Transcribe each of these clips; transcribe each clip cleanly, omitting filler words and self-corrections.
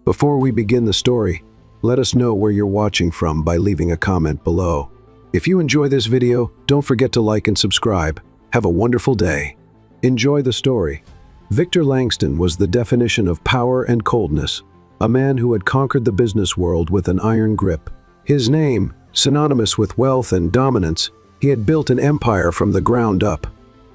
Before we begin the story, let us know where you're watching from by leaving a comment below. If you enjoy this video, don't forget to like and subscribe. Have a wonderful day. Enjoy the story. Victor Langston was the definition of power and coldness, a man who had conquered the business world with an iron grip. His name, synonymous with wealth and dominance, he had built an empire from the ground up.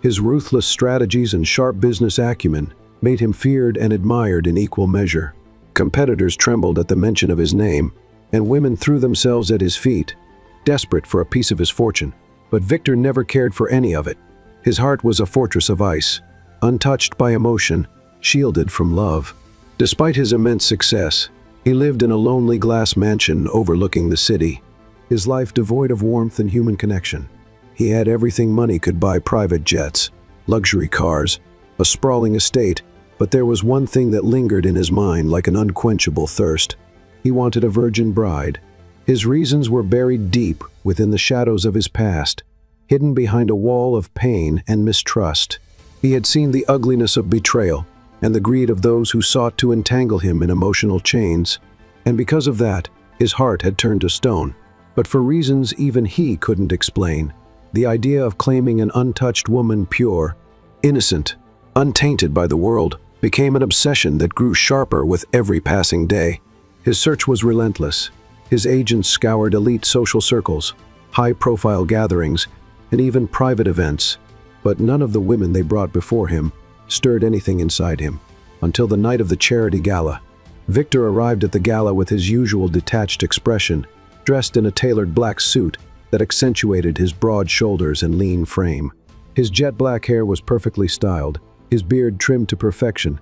His ruthless strategies and sharp business acumen made him feared and admired in equal measure. Competitors trembled at the mention of his name, and women threw themselves at his feet, desperate for a piece of his fortune. But Victor never cared for any of it. His heart was a fortress of ice, untouched by emotion, shielded from love. Despite his immense success, he lived in a lonely glass mansion overlooking the city, his life devoid of warmth and human connection. He had everything money could buy: private jets, luxury cars, a sprawling estate, but there was one thing that lingered in his mind like an unquenchable thirst. He wanted a virgin bride. His reasons were buried deep within the shadows of his past, hidden behind a wall of pain and mistrust. He had seen the ugliness of betrayal and the greed of those who sought to entangle him in emotional chains, and because of that, his heart had turned to stone. But for reasons even he couldn't explain, the idea of claiming an untouched woman, pure, innocent, untainted by the world, became an obsession that grew sharper with every passing day. His search was relentless. His agents scoured elite social circles, high-profile gatherings, and even private events, but none of the women they brought before him stirred anything inside him. Until the night of the charity gala. Victor arrived at the gala with his usual detached expression, dressed in a tailored black suit that accentuated his broad shoulders and lean frame. His jet black hair was perfectly styled, his beard trimmed to perfection,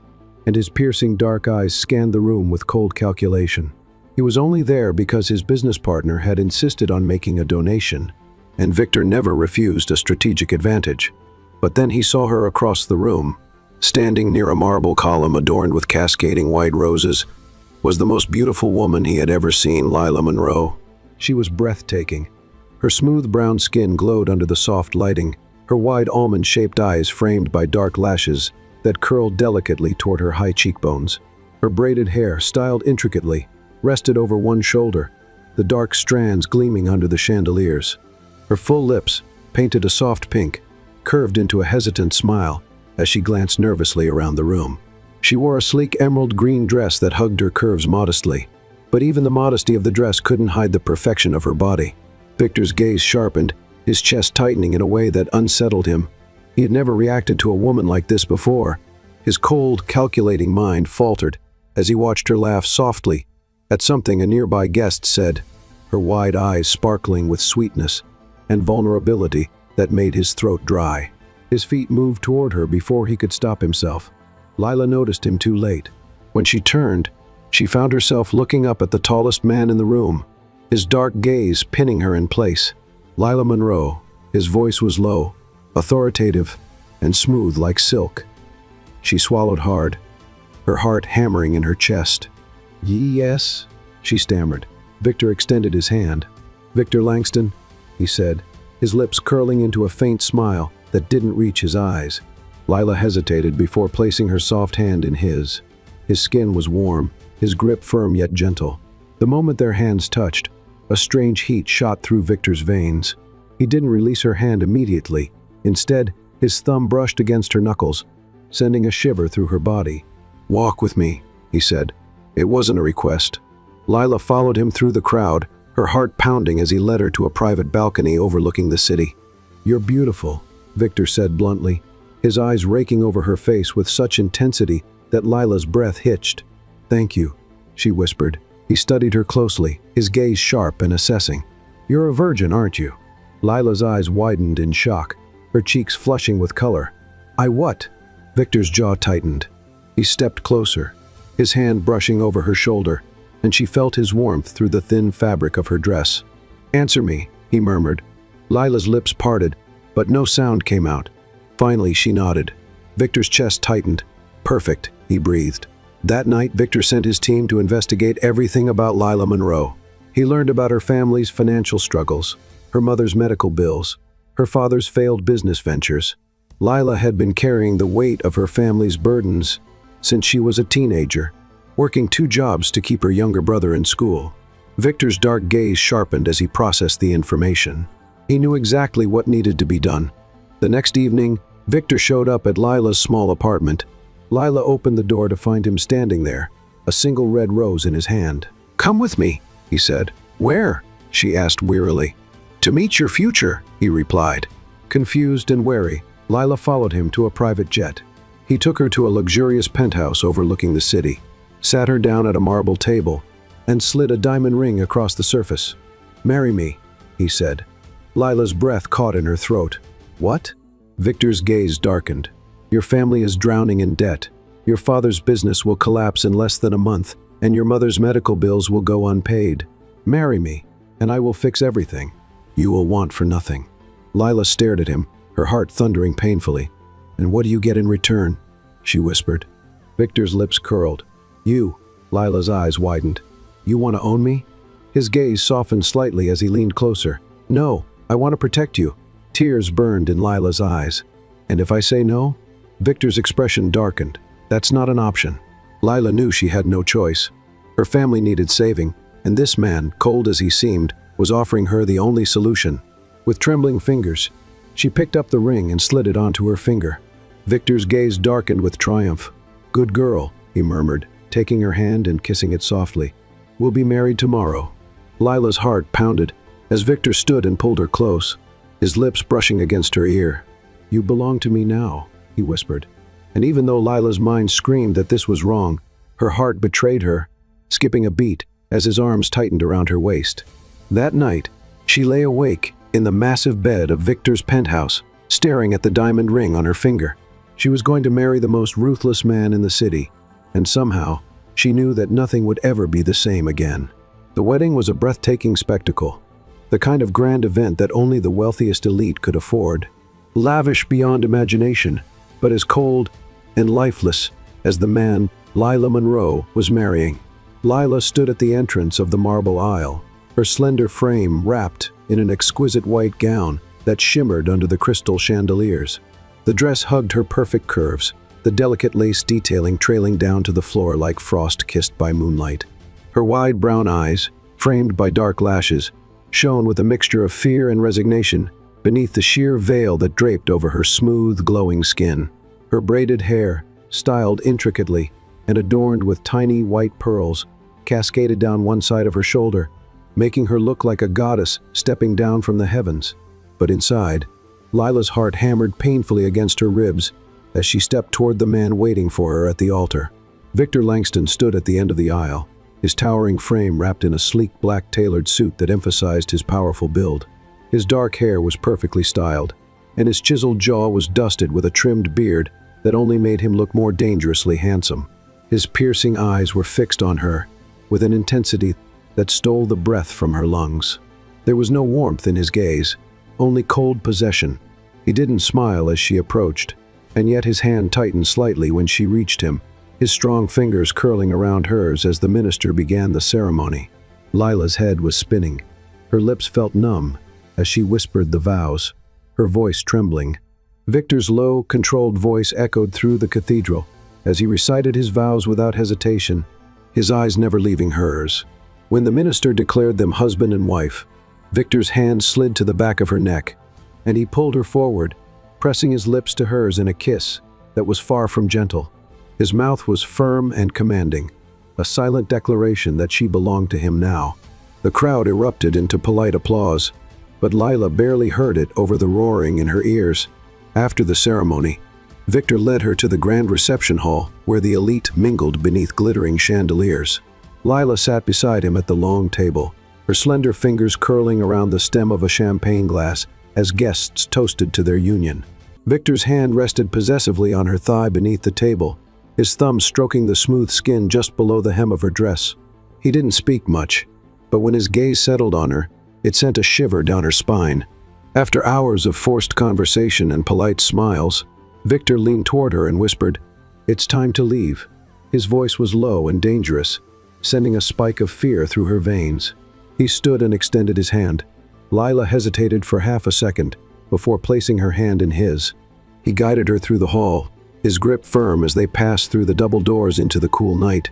and his piercing dark eyes scanned the room with cold calculation. He was only there because his business partner had insisted on making a donation, and Victor never refused a strategic advantage. But then he saw her across the room. Standing near a marble column adorned with cascading white roses was the most beautiful woman he had ever seen, Lila Monroe. She was breathtaking. Her smooth brown skin glowed under the soft lighting, her wide almond-shaped eyes framed by dark lashes that curled delicately toward her high cheekbones. Her braided hair, styled intricately, rested over one shoulder, the dark strands gleaming under the chandeliers. Her full lips, painted a soft pink, curved into a hesitant smile as she glanced nervously around the room. She wore a sleek emerald green dress that hugged her curves modestly, but even the modesty of the dress couldn't hide the perfection of her body. Victor's gaze sharpened, his chest tightening in a way that unsettled him. He had never reacted to a woman like this before. His cold, calculating mind faltered as he watched her laugh softly at something a nearby guest said, her wide eyes sparkling with sweetness and vulnerability that made his throat dry. His feet moved toward her before he could stop himself. Lila noticed him too late. When she turned, she found herself looking up at the tallest man in the room, his dark gaze pinning her in place. Lila Monroe. His voice was low, authoritative, and smooth like silk. She swallowed hard, her heart hammering in her chest. "Yes," she stammered. Victor extended his hand. "Victor Langston," he said, his lips curling into a faint smile that didn't reach his eyes. Lila hesitated before placing her soft hand in his. His skin was warm, his grip firm yet gentle. The moment their hands touched, a strange heat shot through Victor's veins. He didn't release her hand immediately. Instead, his thumb brushed against her knuckles, sending a shiver through her body. "Walk with me," he said. It wasn't a request. Lila followed him through the crowd, her heart pounding as he led her to a private balcony overlooking the city. "You're beautiful," Victor said bluntly, his eyes raking over her face with such intensity that Lila's breath hitched. "Thank you," she whispered. He studied her closely, his gaze sharp and assessing. "You're a virgin, aren't you?" Lila's eyes widened in shock, her cheeks flushing with color. "I what?" Victor's jaw tightened. He stepped closer, his hand brushing over her shoulder, and she felt his warmth through the thin fabric of her dress. "Answer me," he murmured. Lila's lips parted, but no sound came out. Finally, she nodded. Victor's chest tightened. "Perfect," he breathed. That night, Victor sent his team to investigate everything about Lila Monroe. He learned about her family's financial struggles, her mother's medical bills, her father's failed business ventures. Lila had been carrying the weight of her family's burdens since she was a teenager, working 2 jobs to keep her younger brother in school. Victor's dark gaze sharpened as he processed the information. He knew exactly what needed to be done. The next evening, Victor showed up at Lila's small apartment. Lila opened the door to find him standing there, a single red rose in his hand. "Come with me," he said. "Where?" she asked wearily. "To meet your future," he replied. Confused and wary, Lila followed him to a private jet. He took her to a luxurious penthouse overlooking the city, sat her down at a marble table, and slid a diamond ring across the surface. "Marry me," he said. Lila's breath caught in her throat. "What?" Victor's gaze darkened. "Your family is drowning in debt. Your father's business will collapse in less than a month, and your mother's medical bills will go unpaid. Marry me, and I will fix everything. You will want for nothing." Lila stared at him, her heart thundering painfully. "And what do you get in return?" she whispered. Victor's lips curled. "You." Lila's eyes widened. "You want to own me?" His gaze softened slightly as he leaned closer. "No, I want to protect you." Tears burned in Lila's eyes. "And if I say no?" Victor's expression darkened. "That's not an option." Lila knew she had no choice. Her family needed saving, and this man, cold as he seemed, was offering her the only solution. With trembling fingers, she picked up the ring and slid it onto her finger. Victor's gaze darkened with triumph. "Good girl," he murmured, taking her hand and kissing it softly. "We'll be married tomorrow." Lila's heart pounded as Victor stood and pulled her close, his lips brushing against her ear. "You belong to me now," he whispered. And even though Lila's mind screamed that this was wrong, her heart betrayed her, skipping a beat as his arms tightened around her waist. That night, she lay awake in the massive bed of Victor's penthouse, staring at the diamond ring on her finger. She was going to marry the most ruthless man in the city, and somehow, she knew that nothing would ever be the same again. The wedding was a breathtaking spectacle, the kind of grand event that only the wealthiest elite could afford. Lavish beyond imagination, but as cold and lifeless as the man Lila Monroe was marrying. Lila stood at the entrance of the marble aisle, her slender frame wrapped in an exquisite white gown that shimmered under the crystal chandeliers. The dress hugged her perfect curves, the delicate lace detailing trailing down to the floor like frost kissed by moonlight. Her wide brown eyes, framed by dark lashes, shone with a mixture of fear and resignation beneath the sheer veil that draped over her smooth, glowing skin. Her braided hair, styled intricately and adorned with tiny white pearls, cascaded down one side of her shoulder, making her look like a goddess stepping down from the heavens. But inside, Lila's heart hammered painfully against her ribs as she stepped toward the man waiting for her at the altar. Victor Langston stood at the end of the aisle, his towering frame wrapped in a sleek black tailored suit that emphasized his powerful build. His dark hair was perfectly styled, and his chiseled jaw was dusted with a trimmed beard that only made him look more dangerously handsome. His piercing eyes were fixed on her, with an intensity that stole the breath from her lungs. There was no warmth in his gaze, only cold possession. He didn't smile as she approached, and yet his hand tightened slightly when she reached him, his strong fingers curling around hers as the minister began the ceremony. Lila's head was spinning. Her lips felt numb as she whispered the vows, her voice trembling. Victor's low, controlled voice echoed through the cathedral as he recited his vows without hesitation, his eyes never leaving hers. When the minister declared them husband and wife, Victor's hand slid to the back of her neck, and he pulled her forward, pressing his lips to hers in a kiss that was far from gentle. His mouth was firm and commanding, a silent declaration that she belonged to him now. The crowd erupted into polite applause, but Lila barely heard it over the roaring in her ears. After the ceremony, Victor led her to the grand reception hall where the elite mingled beneath glittering chandeliers. Lila sat beside him at the long table, her slender fingers curling around the stem of a champagne glass as guests toasted to their union. Victor's hand rested possessively on her thigh beneath the table, his thumb stroking the smooth skin just below the hem of her dress. He didn't speak much, but when his gaze settled on her, it sent a shiver down her spine. After hours of forced conversation and polite smiles, Victor leaned toward her and whispered, "It's time to leave." His voice was low and dangerous, sending a spike of fear through her veins. He stood and extended his hand. Lila hesitated for half a second before placing her hand in his. He guided her through the hall, his grip firm as they passed through the double doors into the cool night.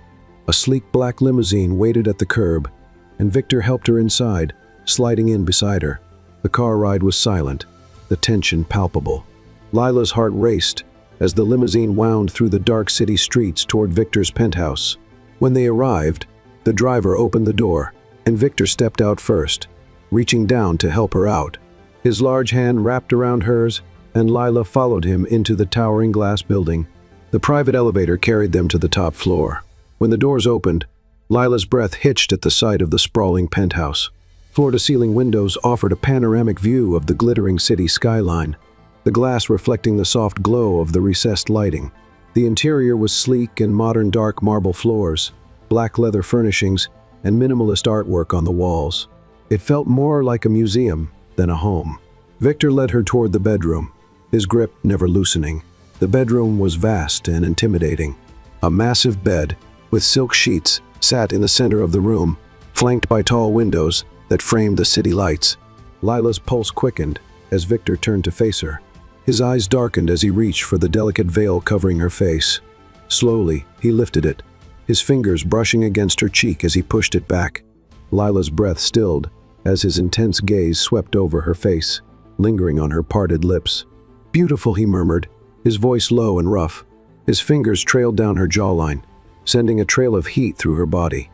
A sleek black limousine waited at the curb, and Victor helped her inside, sliding in beside her. The car ride was silent, the tension palpable. Lila's heart raced as the limousine wound through the dark city streets toward Victor's penthouse. When they arrived, the driver opened the door, and Victor stepped out first, reaching down to help her out. His large hand wrapped around hers, and Lila followed him into the towering glass building. The private elevator carried them to the top floor. When the doors opened, Lila's breath hitched at the sight of the sprawling penthouse. Floor-to-ceiling windows offered a panoramic view of the glittering city skyline, the glass reflecting the soft glow of the recessed lighting. The interior was sleek and modern, dark marble floors, black leather furnishings, and minimalist artwork on the walls. It felt more like a museum than a home. Victor led her toward the bedroom, his grip never loosening. The bedroom was vast and intimidating. A massive bed with silk sheets sat in the center of the room, flanked by tall windows that framed the city lights. Lila's pulse quickened as Victor turned to face her. His eyes darkened as he reached for the delicate veil covering her face. Slowly, he lifted it, his fingers brushing against her cheek as he pushed it back. Lila's breath stilled as his intense gaze swept over her face, lingering on her parted lips. "Beautiful," he murmured, his voice low and rough. His fingers trailed down her jawline, sending a trail of heat through her body.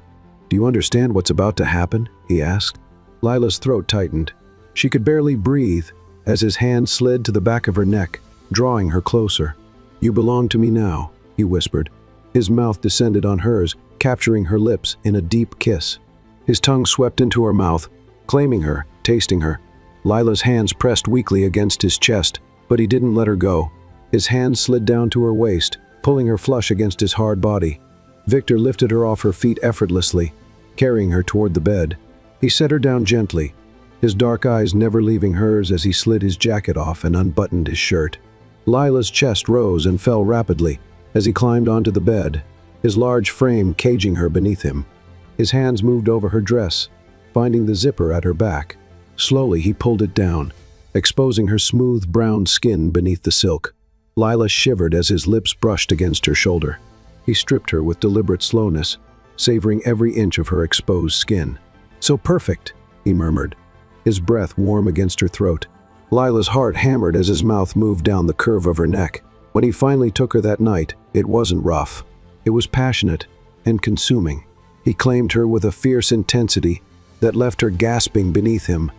"Do you understand what's about to happen?" he asked. Lila's throat tightened. She could barely breathe as his hand slid to the back of her neck, drawing her closer. "You belong to me now," he whispered. His mouth descended on hers, capturing her lips in a deep kiss. His tongue swept into her mouth, claiming her, tasting her. Lila's hands pressed weakly against his chest, but he didn't let her go. His hand slid down to her waist, pulling her flush against his hard body. Victor lifted her off her feet effortlessly, carrying her toward the bed. He set her down gently, his dark eyes never leaving hers as he slid his jacket off and unbuttoned his shirt. Lila's chest rose and fell rapidly as he climbed onto the bed, his large frame caging her beneath him. His hands moved over her dress, finding the zipper at her back. Slowly, he pulled it down, exposing her smooth brown skin beneath the silk. Lila shivered as his lips brushed against her shoulder. He stripped her with deliberate slowness, savoring every inch of her exposed skin. "So perfect," he murmured, his breath warm against her throat. Lila's heart hammered as his mouth moved down the curve of her neck. When he finally took her that night, it wasn't rough. It was passionate and consuming. He claimed her with a fierce intensity that left her gasping beneath him,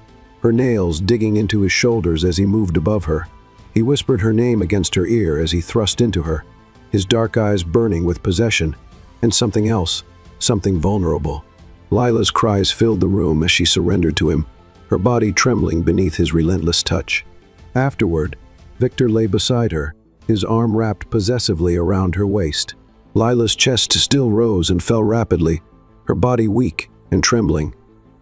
her nails digging into his shoulders as he moved above her. He whispered her name against her ear as he thrust into her, his dark eyes burning with possession and something else, something vulnerable. Lila's cries filled the room as she surrendered to him, her body trembling beneath his relentless touch. Afterward, Victor lay beside her, his arm wrapped possessively around her waist. Lila's chest still rose and fell rapidly, her body weak and trembling.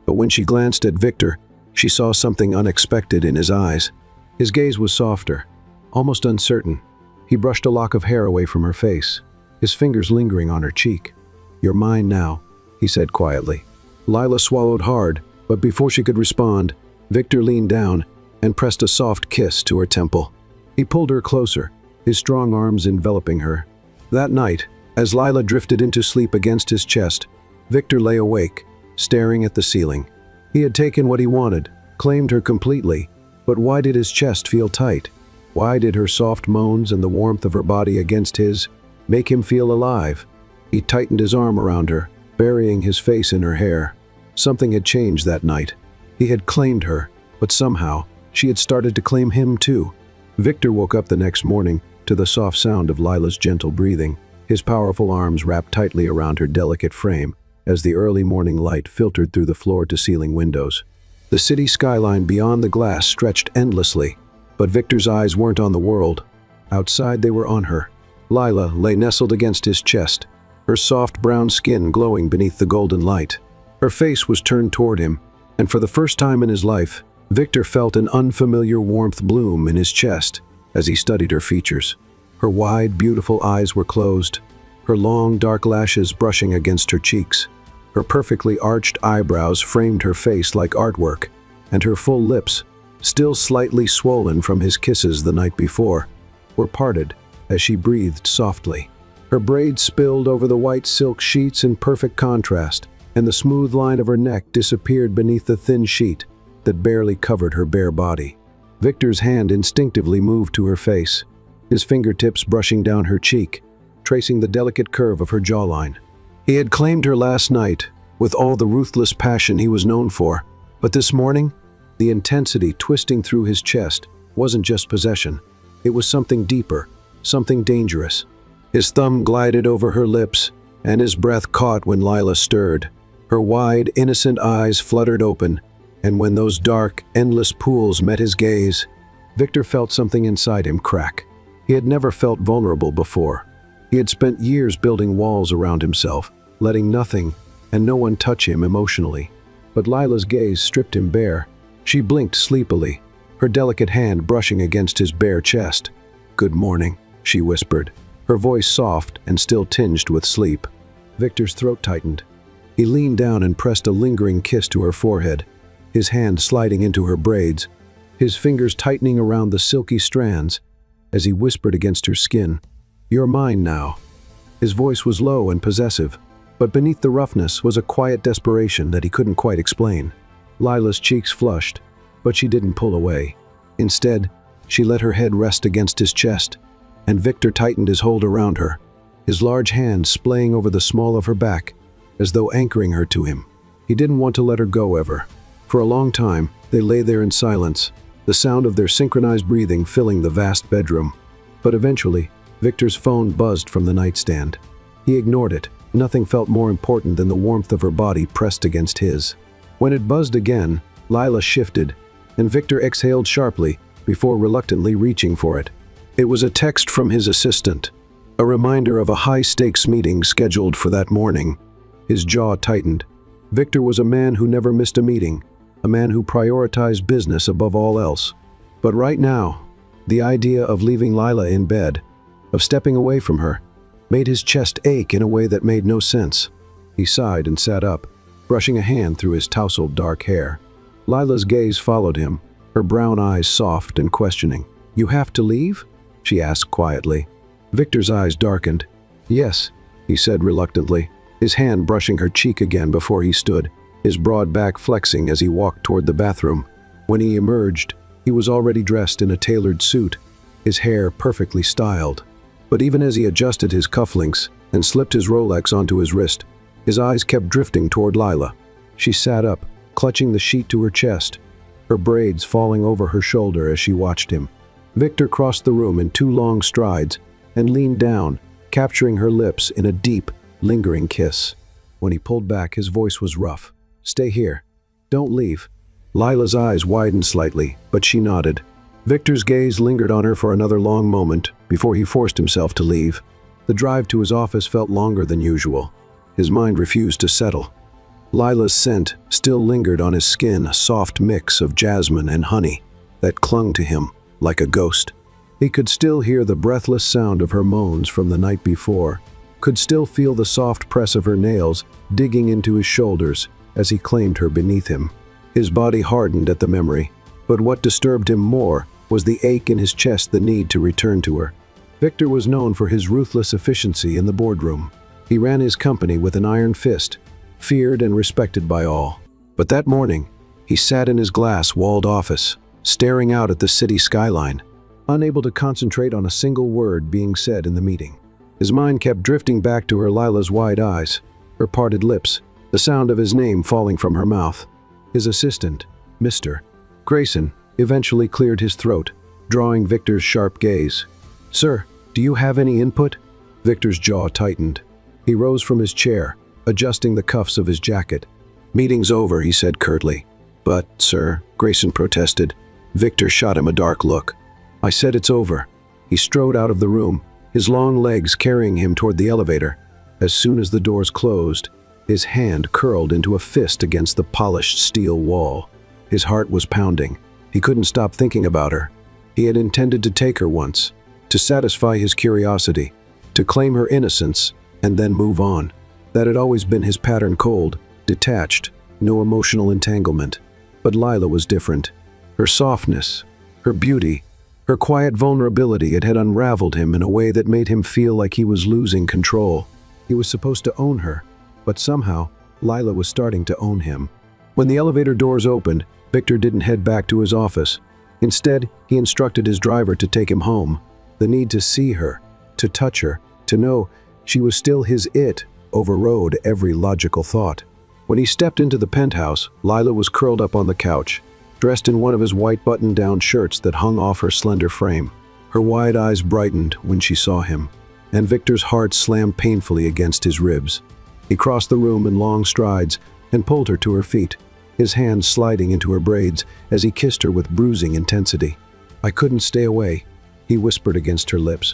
But when she glanced at Victor, she saw something unexpected in his eyes. His gaze was softer, almost uncertain. He brushed a lock of hair away from her face, his fingers lingering on her cheek. "You're mine now," he said quietly. Lila swallowed hard, but before she could respond, Victor leaned down and pressed a soft kiss to her temple. He pulled her closer, his strong arms enveloping her. That night, as Lila drifted into sleep against his chest, Victor lay awake, staring at the ceiling. He had taken what he wanted, claimed her completely, but why did his chest feel tight? Why did her soft moans and the warmth of her body against his make him feel alive? He tightened his arm around her, burying his face in her hair. Something had changed that night. He had claimed her, but somehow, she had started to claim him too. Victor woke up the next morning to the soft sound of Lila's gentle breathing, his powerful arms wrapped tightly around her delicate frame as the early morning light filtered through the floor-to-ceiling windows. The city skyline beyond the glass stretched endlessly, but Victor's eyes weren't on the world. Outside, they were on her. Lila lay nestled against his chest, her soft brown skin glowing beneath the golden light. Her face was turned toward him, and for the first time in his life, Victor felt an unfamiliar warmth bloom in his chest as he studied her features. Her wide, beautiful eyes were closed, her long, dark lashes brushing against her cheeks. Her perfectly arched eyebrows framed her face like artwork, and her full lips, still slightly swollen from his kisses the night before, were parted as she breathed softly. Her braids spilled over the white silk sheets in perfect contrast, and the smooth line of her neck disappeared beneath the thin sheet that barely covered her bare body. Victor's hand instinctively moved to her face, his fingertips brushing down her cheek, tracing the delicate curve of her jawline. He had claimed her last night with all the ruthless passion he was known for, but this morning, the intensity twisting through his chest wasn't just possession. It was something deeper, something dangerous. His thumb glided over her lips, and his breath caught when Lila stirred. Her wide, innocent eyes fluttered open, and when those dark, endless pools met his gaze, Victor felt something inside him crack. He had never felt vulnerable before. He had spent years building walls around himself, letting nothing and no one touch him emotionally. But Lila's gaze stripped him bare. She blinked sleepily, her delicate hand brushing against his bare chest. "Good morning," she whispered, her voice soft and still tinged with sleep. Victor's throat tightened. He leaned down and pressed a lingering kiss to her forehead, his hand sliding into her braids, his fingers tightening around the silky strands as he whispered against her skin, "You're mine now." His voice was low and possessive, but beneath the roughness was a quiet desperation that he couldn't quite explain. Lila's cheeks flushed, but she didn't pull away. Instead, she let her head rest against his chest, and Victor tightened his hold around her, his large hands splaying over the small of her back, as though anchoring her to him. He didn't want to let her go ever. For a long time, they lay there in silence, the sound of their synchronized breathing filling the vast bedroom. But eventually, Victor's phone buzzed from the nightstand. He ignored it. Nothing felt more important than the warmth of her body pressed against his. When it buzzed again, Lila shifted, and Victor exhaled sharply before reluctantly reaching for it. It was a text from his assistant, a reminder of a high-stakes meeting scheduled for that morning. His jaw tightened. Victor was a man who never missed a meeting, a man who prioritized business above all else. But right now, the idea of leaving Lila in bed, of stepping away from her, made his chest ache in a way that made no sense. He sighed and sat up, brushing a hand through his tousled dark hair. Lila's gaze followed him, her brown eyes soft and questioning. "You have to leave?" she asked quietly. Victor's eyes darkened. "Yes," he said reluctantly, his hand brushing her cheek again before he stood, his broad back flexing as he walked toward the bathroom. When he emerged, he was already dressed in a tailored suit, his hair perfectly styled. But even as he adjusted his cufflinks and slipped his Rolex onto his wrist, his eyes kept drifting toward Lila. She sat up, clutching the sheet to her chest, her braids falling over her shoulder as she watched him. Victor crossed the room in 2 long strides and leaned down, capturing her lips in a deep, lingering kiss. When he pulled back, his voice was rough. "Stay here. Don't leave." Lila's eyes widened slightly, but she nodded. Victor's gaze lingered on her for another long moment before he forced himself to leave. The drive to his office felt longer than usual. His mind refused to settle. Lila's scent still lingered on his skin, a soft mix of jasmine and honey that clung to him like a ghost. He could still hear the breathless sound of her moans from the night before, could still feel the soft press of her nails digging into his shoulders as he claimed her beneath him. His body hardened at the memory, but what disturbed him more was the ache in his chest, the need to return to her. Victor was known for his ruthless efficiency in the boardroom. He ran his company with an iron fist, feared and respected by all. But that morning, he sat in his glass-walled office, staring out at the city skyline, unable to concentrate on a single word being said in the meeting. His mind kept drifting back to Lila's wide eyes, her parted lips, the sound of his name falling from her mouth. His assistant, Mr. Grayson, eventually cleared his throat, drawing Victor's sharp gaze. "Sir, do you have any input?" Victor's jaw tightened. He rose from his chair, adjusting the cuffs of his jacket. "Meeting's over," he said curtly. "But, sir," Grayson protested. Victor shot him a dark look. "I said it's over." He strode out of the room, his long legs carrying him toward the elevator. As soon as the doors closed, his hand curled into a fist against the polished steel wall. His heart was pounding. He couldn't stop thinking about her. He had intended to take her once, to satisfy his curiosity, to claim her innocence, and then move on. That had always been his pattern, cold, detached, no emotional entanglement. But Lila was different. Her softness, her beauty, Her quiet vulnerability had unraveled him in a way that made him feel like he was losing control. He was supposed to own her, but somehow, Lila was starting to own him. When the elevator doors opened, Victor didn't head back to his office. Instead, he instructed his driver to take him home. The need to see her, to touch her, to know she was still his overrode every logical thought. When he stepped into the penthouse, Lila was curled up on the couch, dressed in one of his white button-down shirts that hung off her slender frame. Her wide eyes brightened when she saw him, and Victor's heart slammed painfully against his ribs. He crossed the room in long strides and pulled her to her feet, his hands sliding into her braids as he kissed her with bruising intensity. "I couldn't stay away," he whispered against her lips.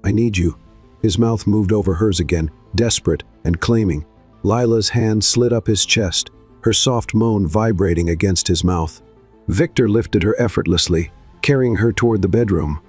"I need you." His mouth moved over hers again, desperate and claiming. Lila's hand slid up his chest, her soft moan vibrating against his mouth. Victor lifted her effortlessly, carrying her toward the bedroom.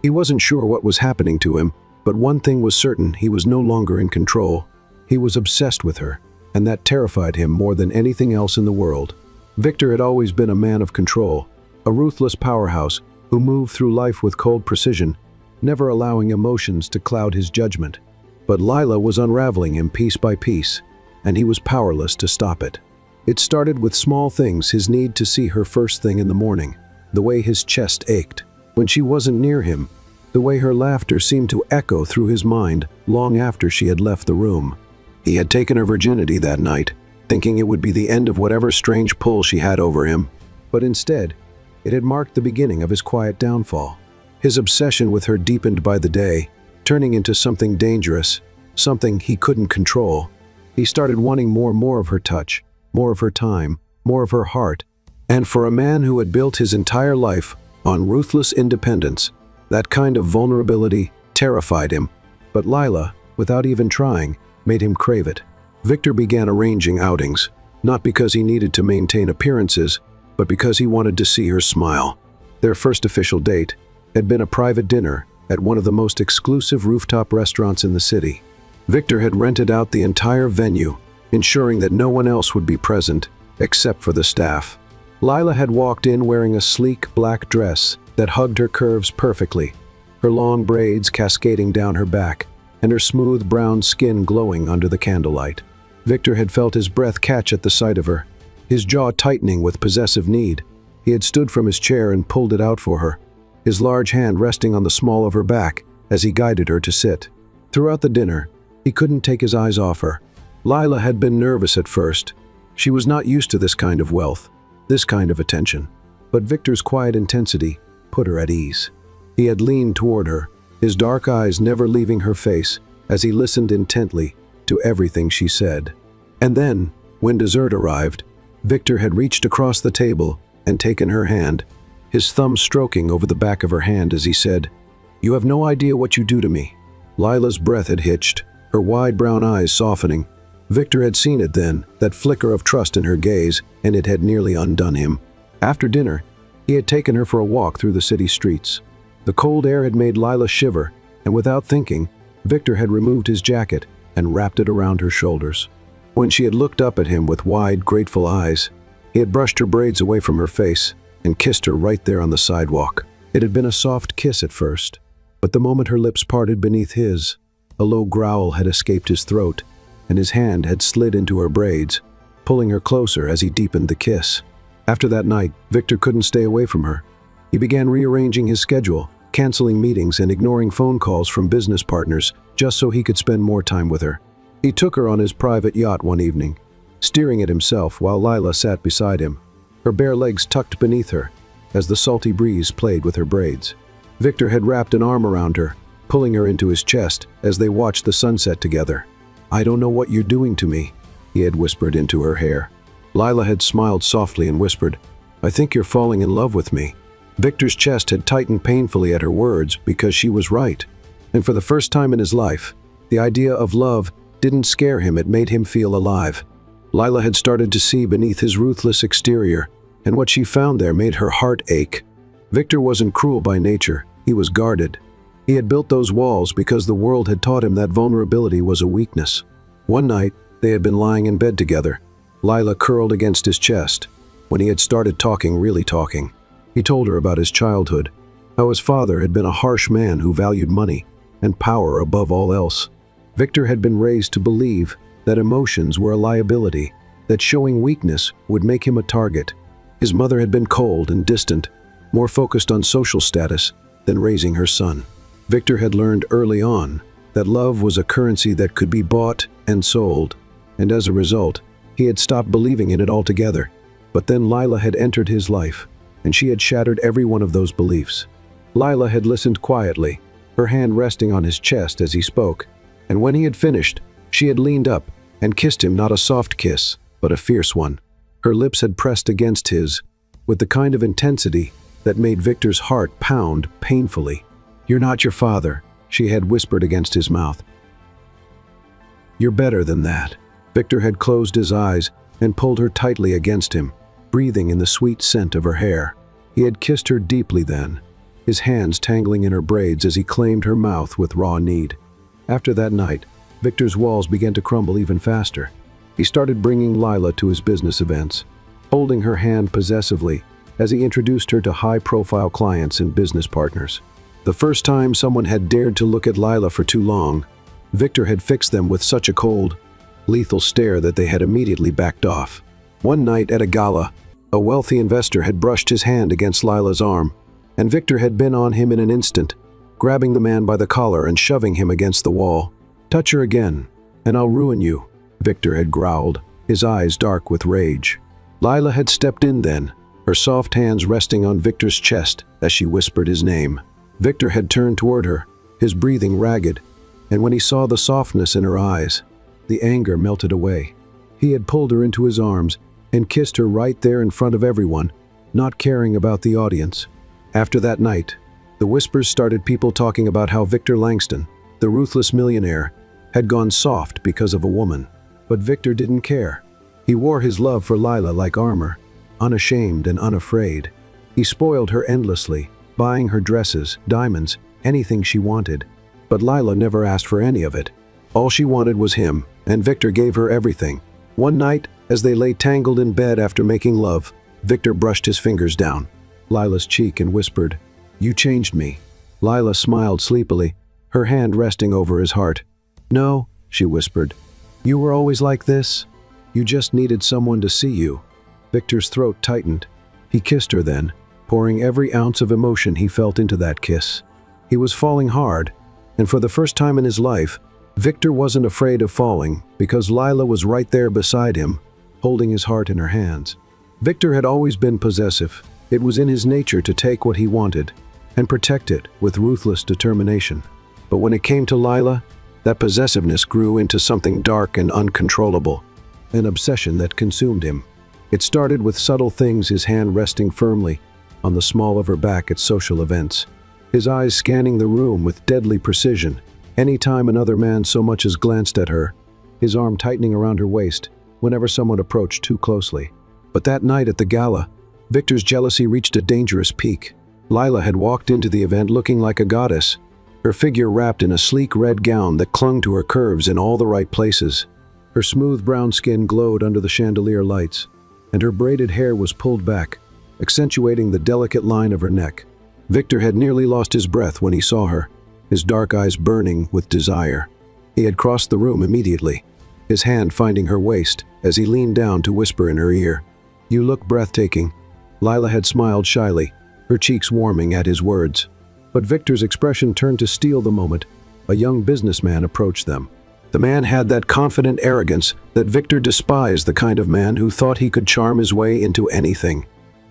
He wasn't sure what was happening to him, but one thing was certain: he was no longer in control. He was obsessed with her, and that terrified him more than anything else in the world. Victor had always been a man of control, a ruthless powerhouse who moved through life with cold precision, never allowing emotions to cloud his judgment. But Lila was unraveling him piece by piece, and he was powerless to stop it. It started with small things: his need to see her first thing in the morning, the way his chest ached when she wasn't near him, the way her laughter seemed to echo through his mind long after she had left the room. He had taken her virginity that night, thinking it would be the end of whatever strange pull she had over him. But instead, it had marked the beginning of his quiet downfall. His obsession with her deepened by the day, turning into something dangerous, something he couldn't control. He started wanting more of her touch, more of her time, more of her heart. And for a man who had built his entire life on ruthless independence, that kind of vulnerability terrified him. But Lila, without even trying, made him crave it. Victor began arranging outings, not because he needed to maintain appearances, but because he wanted to see her smile. Their first official date had been a private dinner at one of the most exclusive rooftop restaurants in the city. Victor had rented out the entire venue, ensuring that no one else would be present except for the staff. Lila had walked in wearing a sleek black dress that hugged her curves perfectly, her long braids cascading down her back, and her smooth brown skin glowing under the candlelight. Victor had felt his breath catch at the sight of her, his jaw tightening with possessive need. He had stood from his chair and pulled it out for her, his large hand resting on the small of her back as he guided her to sit. Throughout the dinner, he couldn't take his eyes off her. Lila had been nervous at first. She was not used to this kind of wealth, this kind of attention. But Victor's quiet intensity put her at ease. He had leaned toward her, his dark eyes never leaving her face as he listened intently to everything she said. And then, when dessert arrived, Victor had reached across the table and taken her hand, his thumb stroking over the back of her hand as he said, "You have no idea what you do to me." Lila's breath had hitched, her wide brown eyes softening. Victor had seen it then, that flicker of trust in her gaze, and it had nearly undone him. After dinner, he had taken her for a walk through the city streets. The cold air had made Lila shiver, and without thinking, Victor had removed his jacket and wrapped it around her shoulders. When she had looked up at him with wide, grateful eyes, he had brushed her braids away from her face and kissed her right there on the sidewalk. It had been a soft kiss at first, but the moment her lips parted beneath his, a low growl had escaped his throat, and his hand had slid into her braids, pulling her closer as he deepened the kiss. After that night, Victor couldn't stay away from her. He began rearranging his schedule, canceling meetings and ignoring phone calls from business partners just so he could spend more time with her. He took her on his private yacht one evening, steering it himself while Lila sat beside him, her bare legs tucked beneath her as the salty breeze played with her braids. Victor had wrapped an arm around her, pulling her into his chest as they watched the sunset together. "I don't know what you're doing to me," he had whispered into her hair. Lila had smiled softly and whispered, "I think you're falling in love with me." Victor's chest had tightened painfully at her words because she was right. And for the first time in his life, the idea of love didn't scare him, it made him feel alive. Lila had started to see beneath his ruthless exterior, and what she found there made her heart ache. Victor wasn't cruel by nature, he was guarded. He had built those walls because the world had taught him that vulnerability was a weakness. One night, they had been lying in bed together, Lila curled against his chest, when he had started talking, really talking. He told her about his childhood, how his father had been a harsh man who valued money and power above all else. Victor had been raised to believe that emotions were a liability, that showing weakness would make him a target. His mother had been cold and distant, more focused on social status than raising her son. Victor had learned early on that love was a currency that could be bought and sold, and as a result, he had stopped believing in it altogether. But then Lila had entered his life, and she had shattered every one of those beliefs. Lila had listened quietly, her hand resting on his chest as he spoke, and when he had finished, she had leaned up and kissed him, not a soft kiss, but a fierce one. Her lips had pressed against his, with the kind of intensity that made Victor's heart pound painfully. "You're not your father," she had whispered against his mouth. "You're better than that." Victor had closed his eyes and pulled her tightly against him, breathing in the sweet scent of her hair. He had kissed her deeply then, his hands tangling in her braids as he claimed her mouth with raw need. After that night, Victor's walls began to crumble even faster. He started bringing Lila to his business events, holding her hand possessively as he introduced her to high-profile clients and business partners. The first time someone had dared to look at Lila for too long, Victor had fixed them with such a cold, lethal stare that they had immediately backed off. One night at a gala, a wealthy investor had brushed his hand against Lila's arm, and Victor had been on him in an instant, grabbing the man by the collar and shoving him against the wall. "Touch her again, and I'll ruin you," Victor had growled, his eyes dark with rage. Lila had stepped in then, her soft hands resting on Victor's chest as she whispered his name. Victor had turned toward her, his breathing ragged, and when he saw the softness in her eyes, the anger melted away. He had pulled her into his arms and kissed her right there in front of everyone, not caring about the audience. After that night, the whispers started, people talking about how Victor Langston, the ruthless millionaire, had gone soft because of a woman. But Victor didn't care. He wore his love for Lila like armor, unashamed and unafraid. He spoiled her endlessly, buying her dresses, diamonds, anything she wanted. But Lila never asked for any of it. All she wanted was him, and Victor gave her everything. One night, as they lay tangled in bed after making love, Victor brushed his fingers down Lila's cheek and whispered, "You changed me." Lila smiled sleepily, her hand resting over his heart. "No," she whispered. "You were always like this. You just needed someone to see you." Victor's throat tightened. He kissed her then, pouring every ounce of emotion he felt into that kiss. He was falling hard, and for the first time in his life, Victor wasn't afraid of falling because Lila was right there beside him, holding his heart in her hands. Victor had always been possessive. It was in his nature to take what he wanted and protect it with ruthless determination. But when it came to Lila, that possessiveness grew into something dark and uncontrollable, an obsession that consumed him. It started with subtle things, his hand resting firmly on the small of her back at social events, his eyes scanning the room with deadly precision. Any time another man so much as glanced at her, his arm tightening around her waist whenever someone approached too closely. But that night at the gala, Victor's jealousy reached a dangerous peak. Lila had walked into the event looking like a goddess, her figure wrapped in a sleek red gown that clung to her curves in all the right places. Her smooth brown skin glowed under the chandelier lights, and her braided hair was pulled back, accentuating the delicate line of her neck. Victor had nearly lost his breath when he saw her, his dark eyes burning with desire. He had crossed the room immediately, his hand finding her waist as he leaned down to whisper in her ear, "You look breathtaking." Lila had smiled shyly, her cheeks warming at his words. But Victor's expression turned to steel the moment a young businessman approached them. The man had that confident arrogance that Victor despised, the kind of man who thought he could charm his way into anything.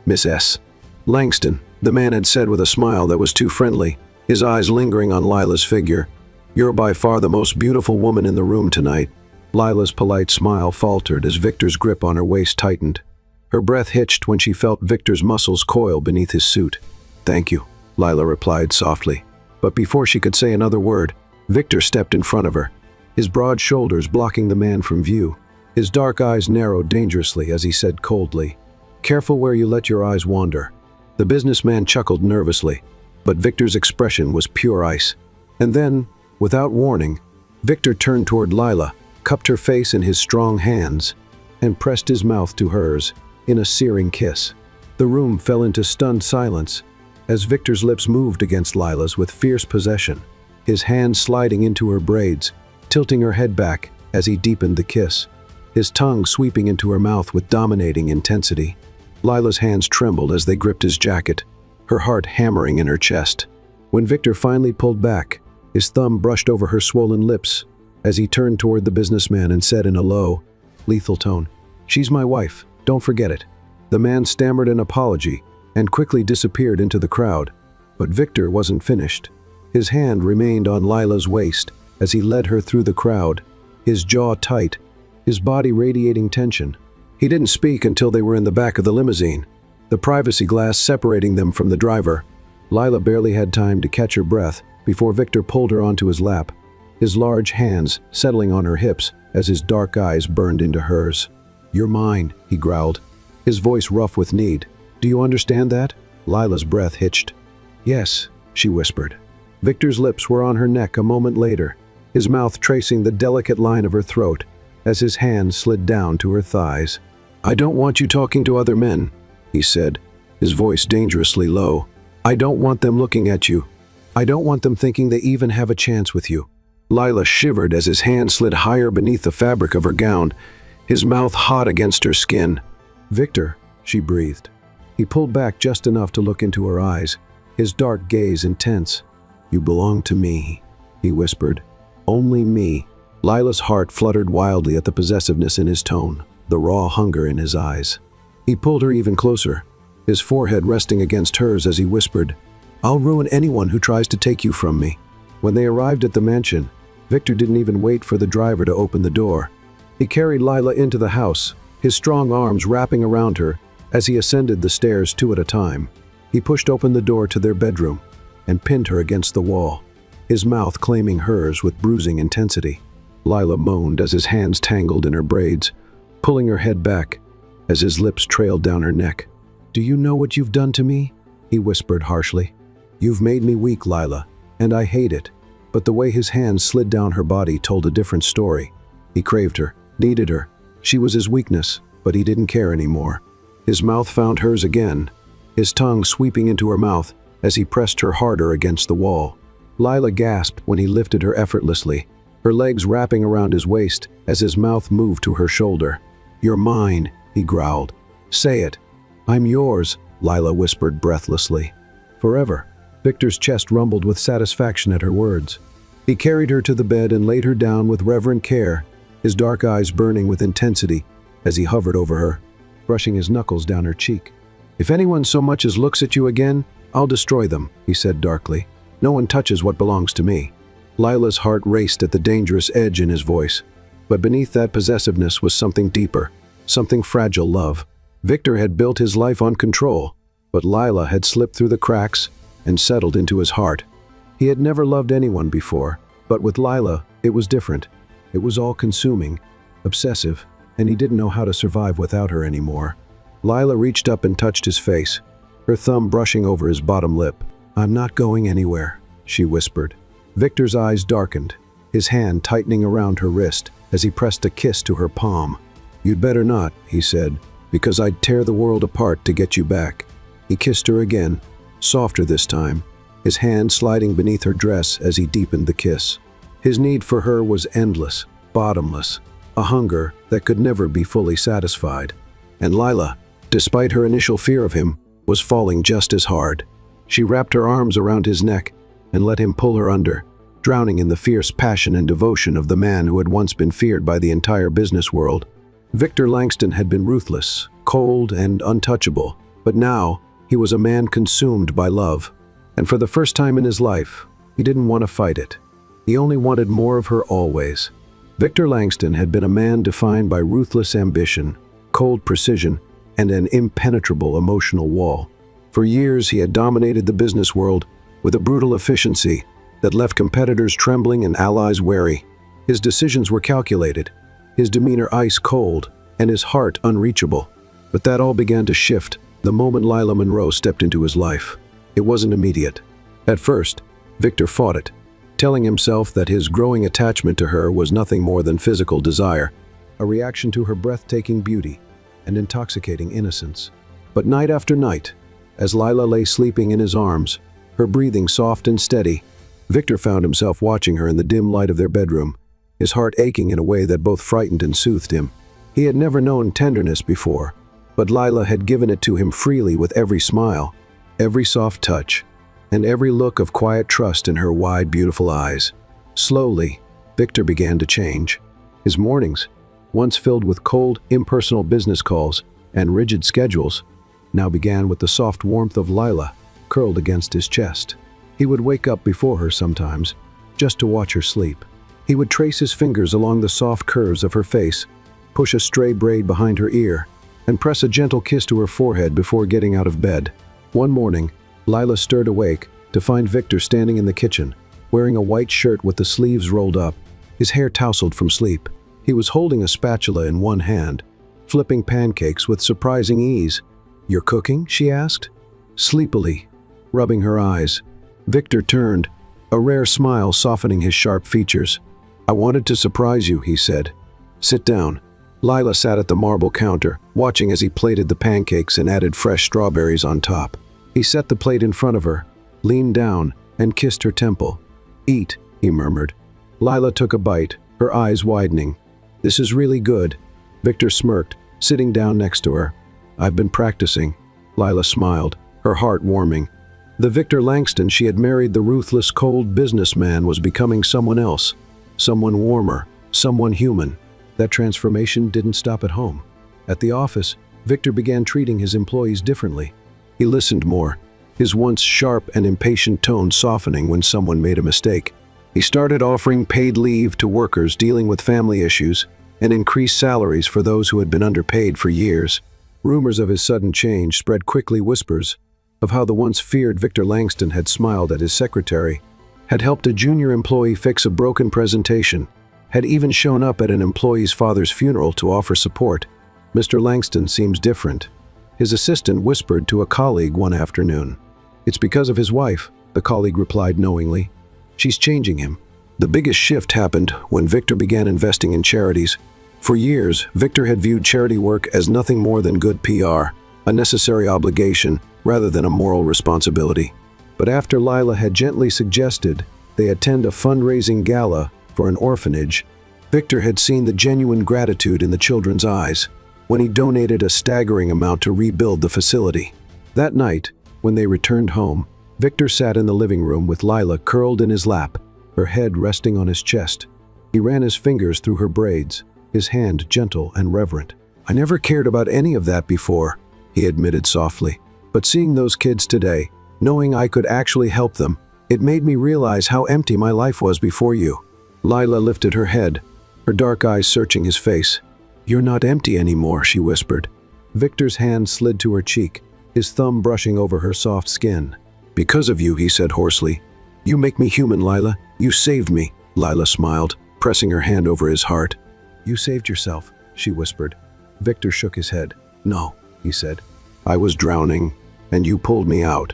"Miss S. Langston," the man had said with a smile that was too friendly, his eyes lingering on Lila's figure. "You're by far the most beautiful woman in the room tonight." Lila's polite smile faltered as Victor's grip on her waist tightened. Her breath hitched when she felt Victor's muscles coil beneath his suit. "Thank you," Lila replied softly. But before she could say another word, Victor stepped in front of her, his broad shoulders blocking the man from view. His dark eyes narrowed dangerously as he said coldly, "Careful where you let your eyes wander." The businessman chuckled nervously, but Victor's expression was pure ice. And then, without warning, Victor turned toward Lila, cupped her face in his strong hands, and pressed his mouth to hers in a searing kiss. The room fell into stunned silence as Victor's lips moved against Lila's with fierce possession, his hand sliding into her braids, tilting her head back as he deepened the kiss, his tongue sweeping into her mouth with dominating intensity. Lila's hands trembled as they gripped his jacket, her heart hammering in her chest. When Victor finally pulled back, his thumb brushed over her swollen lips as he turned toward the businessman and said in a low, lethal tone, "She's my wife, don't forget it." The man stammered an apology and quickly disappeared into the crowd, but Victor wasn't finished. His hand remained on Lila's waist as he led her through the crowd, his jaw tight, his body radiating tension. He didn't speak until they were in the back of the limousine, the privacy glass separating them from the driver. Lila barely had time to catch her breath before Victor pulled her onto his lap, his large hands settling on her hips as his dark eyes burned into hers. "You're mine," he growled, his voice rough with need. "Do you understand that?" Lila's breath hitched. "Yes," she whispered. Victor's lips were on her neck a moment later, his mouth tracing the delicate line of her throat as his hand slid down to her thighs. "I don't want you talking to other men," he said, his voice dangerously low. "I don't want them looking at you. I don't want them thinking they even have a chance with you." Lila shivered as his hand slid higher beneath the fabric of her gown, his mouth hot against her skin. "Victor," she breathed. He pulled back just enough to look into her eyes, his dark gaze intense. "You belong to me," he whispered. "Only me." Lila's heart fluttered wildly at the possessiveness in his tone, the raw hunger in his eyes. He pulled her even closer, his forehead resting against hers as he whispered, "I'll ruin anyone who tries to take you from me." When they arrived at the mansion, Victor didn't even wait for the driver to open the door. He carried Lila into the house, his strong arms wrapping around her as he ascended the stairs two at a time. He pushed open the door to their bedroom and pinned her against the wall, his mouth claiming hers with bruising intensity. Lila moaned as his hands tangled in her braids, pulling her head back as his lips trailed down her neck. "Do you know what you've done to me?" he whispered harshly. "You've made me weak, Lila, and I hate it." But the way his hands slid down her body told a different story. He craved her, needed her. She was his weakness, but he didn't care anymore. His mouth found hers again, his tongue sweeping into her mouth as he pressed her harder against the wall. Lila gasped when he lifted her effortlessly, her legs wrapping around his waist as his mouth moved to her shoulder. "You're mine," he growled. "Say it." "I'm yours," Lila whispered breathlessly. "Forever." Victor's chest rumbled with satisfaction at her words. He carried her to the bed and laid her down with reverent care, his dark eyes burning with intensity as he hovered over her, brushing his knuckles down her cheek. "If anyone so much as looks at you again, I'll destroy them," he said darkly. "No one touches what belongs to me." Lila's heart raced at the dangerous edge in his voice, but beneath that possessiveness was something deeper, something fragile love. Victor had built his life on control, but Lila had slipped through the cracks and settled into his heart. He had never loved anyone before, but with Lila, it was different. It was all-consuming, obsessive, and he didn't know how to survive without her anymore. Lila reached up and touched his face, her thumb brushing over his bottom lip. "I'm not going anywhere," she whispered. Victor's eyes darkened, his hand tightening around her wrist as he pressed a kiss to her palm. "You'd better not," he said, "because I'd tear the world apart to get you back." He kissed her again, softer this time, his hand sliding beneath her dress as he deepened the kiss. His need for her was endless, bottomless, a hunger that could never be fully satisfied. And Lila, despite her initial fear of him, was falling just as hard. She wrapped her arms around his neck and let him pull her under, drowning in the fierce passion and devotion of the man who had once been feared by the entire business world. Victor Langston had been ruthless, cold, and untouchable, but now he was a man consumed by love. And for the first time in his life, he didn't want to fight it. He only wanted more of her always. Victor Langston had been a man defined by ruthless ambition, cold precision, and an impenetrable emotional wall. For years, he had dominated the business world with a brutal efficiency that left competitors trembling and allies wary. His decisions were calculated, his demeanor ice cold, and his heart unreachable. But that all began to shift the moment Lila Monroe stepped into his life. It wasn't immediate. At first, Victor fought it, telling himself that his growing attachment to her was nothing more than physical desire, a reaction to her breathtaking beauty and intoxicating innocence. But night after night, As Lila lay sleeping in his arms, her breathing soft and steady, Victor found himself watching her in the dim light of their bedroom, his heart aching in a way that both frightened and soothed him. He had never known tenderness before, but Lila had given it to him freely with every smile, every soft touch, and every look of quiet trust in her wide, beautiful eyes. Slowly, Victor began to change. His mornings, once filled with cold, impersonal business calls and rigid schedules, now began with the soft warmth of Lila curled against his chest. He would wake up before her sometimes, just to watch her sleep. He would trace his fingers along the soft curves of her face, push a stray braid behind her ear, and press a gentle kiss to her forehead before getting out of bed. One morning, Lila stirred awake to find Victor standing in the kitchen, wearing a white shirt with the sleeves rolled up, his hair tousled from sleep. He was holding a spatula in one hand, flipping pancakes with surprising ease. "You're cooking?" she asked. Sleepily, rubbing her eyes, Victor turned, a rare smile softening his sharp features. "I wanted to surprise you," he said. "Sit down." Lila sat at the marble counter, watching as he plated the pancakes and added fresh strawberries on top. He set the plate in front of her, leaned down, and kissed her temple. "Eat," he murmured. Lila took a bite, her eyes widening. "This is really good." Victor smirked, sitting down next to her. "I've been practicing." Lila smiled, her heart warming. The Victor Langston she had married, the ruthless, cold businessman, was becoming someone else. Someone warmer, someone human. That transformation didn't stop at home. At the office, Victor began treating his employees differently. He listened more, his once sharp and impatient tone softening when someone made a mistake. He started offering paid leave to workers dealing with family issues and increased salaries for those who had been underpaid for years. Rumors of his sudden change spread quickly, whispers of how the once feared Victor Langston had smiled at his secretary, had helped a junior employee fix a broken presentation, had even shown up at an employee's father's funeral to offer support. "Mr. Langston seems different," his assistant whispered to a colleague one afternoon. "It's because of his wife," the colleague replied knowingly. "She's changing him." The biggest shift happened when Victor began investing in charities. For years, Victor had viewed charity work as nothing more than good PR, a necessary obligation rather than a moral responsibility. But after Lila had gently suggested they attend a fundraising gala for an orphanage, Victor had seen the genuine gratitude in the children's eyes when he donated a staggering amount to rebuild the facility. That night, when they returned home, Victor sat in the living room with Lila curled in his lap, her head resting on his chest. He ran his fingers through her braids, his hand gentle and reverent. "I never cared about any of that before," he admitted softly. "But seeing those kids today, knowing I could actually help them, it made me realize how empty my life was before you." Lila lifted her head, her dark eyes searching his face. "You're not empty anymore," she whispered. Victor's hand slid to her cheek, his thumb brushing over her soft skin. "Because of you," he said hoarsely. "You make me human, Lila. You saved me." Lila smiled, pressing her hand over his heart. "You saved yourself," she whispered. Victor shook his head. "No," he said. "I was drowning, and you pulled me out."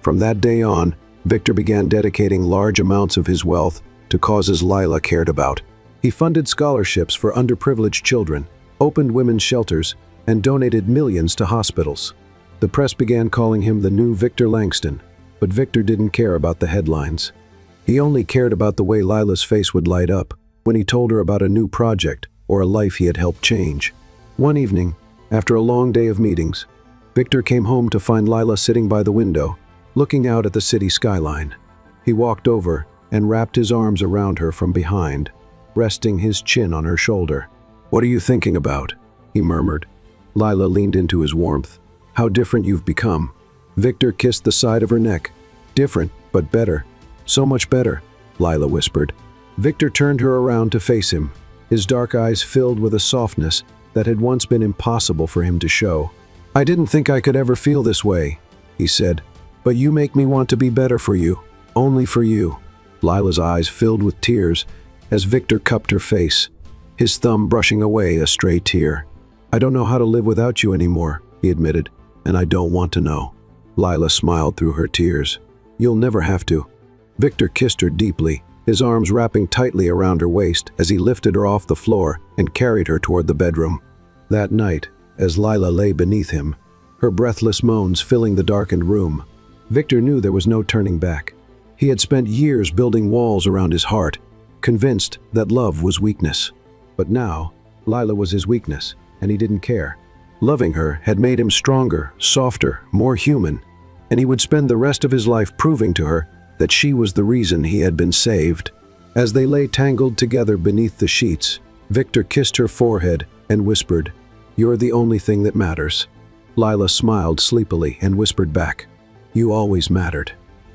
From that day on, Victor began dedicating large amounts of his wealth to causes Lila cared about. He funded scholarships for underprivileged children, opened women's shelters, and donated millions to hospitals. The press began calling him the new Victor Langston, but Victor didn't care about the headlines. He only cared about the way Lila's face would light up when he told her about a new project or a life he had helped change. One evening, after a long day of meetings, Victor came home to find Lila sitting by the window, looking out at the city skyline. He walked over and wrapped his arms around her from behind, resting his chin on her shoulder. "What are you thinking about?" he murmured. Lila leaned into his warmth. "How different you've become." Victor kissed the side of her neck. "Different, but better. So much better," Lila whispered. Victor turned her around to face him, his dark eyes filled with a softness that had once been impossible for him to show. "I didn't think I could ever feel this way," he said, "but you make me want to be better for you, only for you." Lila's eyes filled with tears as Victor cupped her face, his thumb brushing away a stray tear. "I don't know how to live without you anymore," he admitted, "and I don't want to know." Lila smiled through her tears. "You'll never have to." Victor kissed her deeply, his arms wrapping tightly around her waist as he lifted her off the floor and carried her toward the bedroom. That night, as Lila lay beneath him, her breathless moans filling the darkened room. Victor knew there was no turning back. He had spent years building walls around his heart, convinced that love was weakness. But now, Lila was his weakness, and he didn't care. Loving her had made him stronger, softer, more human, and he would spend the rest of his life proving to her that she was the reason he had been saved. As they lay tangled together beneath the sheets, Victor kissed her forehead and whispered, "You're the only thing that matters." Lila smiled sleepily and whispered back, "You always mattered.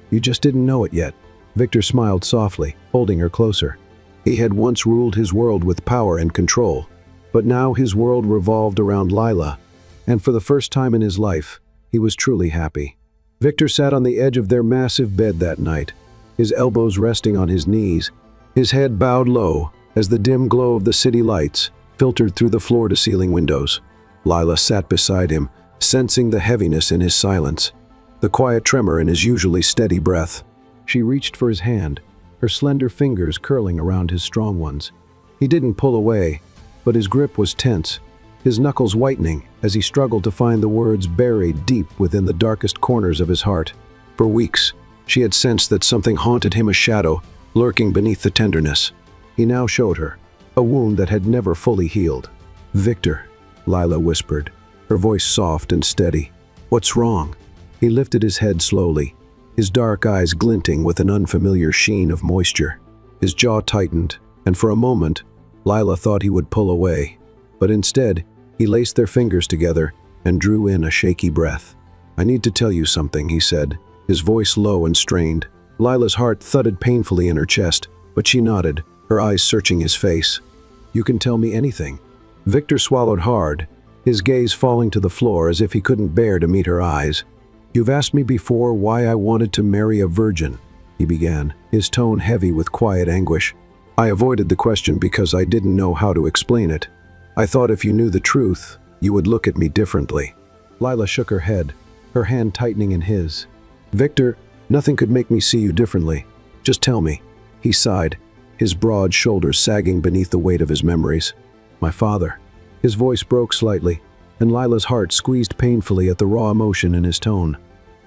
You just didn't know it yet." Victor smiled softly, holding her closer. He had once ruled his world with power and control, but now his world revolved around Lila, and for the first time in his life, he was truly happy. Victor sat on the edge of their massive bed that night, his elbows resting on his knees, his head bowed low as the dim glow of the city lights filtered through the floor-to-ceiling windows. Lila sat beside him, sensing the heaviness in his silence, the quiet tremor in his usually steady breath. She reached for his hand, her slender fingers curling around his strong ones. He didn't pull away, but his grip was tense, his knuckles whitening as he struggled to find the words buried deep within the darkest corners of his heart. For weeks, she had sensed that something haunted him, a shadow lurking beneath the tenderness. He now showed her, a wound that had never fully healed. "Victor," Lila whispered, her voice soft and steady. "What's wrong?" He lifted his head slowly, his dark eyes glinting with an unfamiliar sheen of moisture. His jaw tightened, and for a moment, Lila thought he would pull away. But instead, he laced their fingers together and drew in a shaky breath. "I need to tell you something," he said, his voice low and strained. Lila's heart thudded painfully in her chest, but she nodded, her eyes searching his face. "You can tell me anything." Victor swallowed hard, his gaze falling to the floor as if he couldn't bear to meet her eyes. "You've asked me before why I wanted to marry a virgin," he began, his tone heavy with quiet anguish. "I avoided the question because I didn't know how to explain it. I thought if you knew the truth, you would look at me differently." Lila shook her head, her hand tightening in his. "Victor, nothing could make me see you differently. Just tell me." He sighed, his broad shoulders sagging beneath the weight of his memories. "My father." His voice broke slightly, and Lila's heart squeezed painfully at the raw emotion in his tone.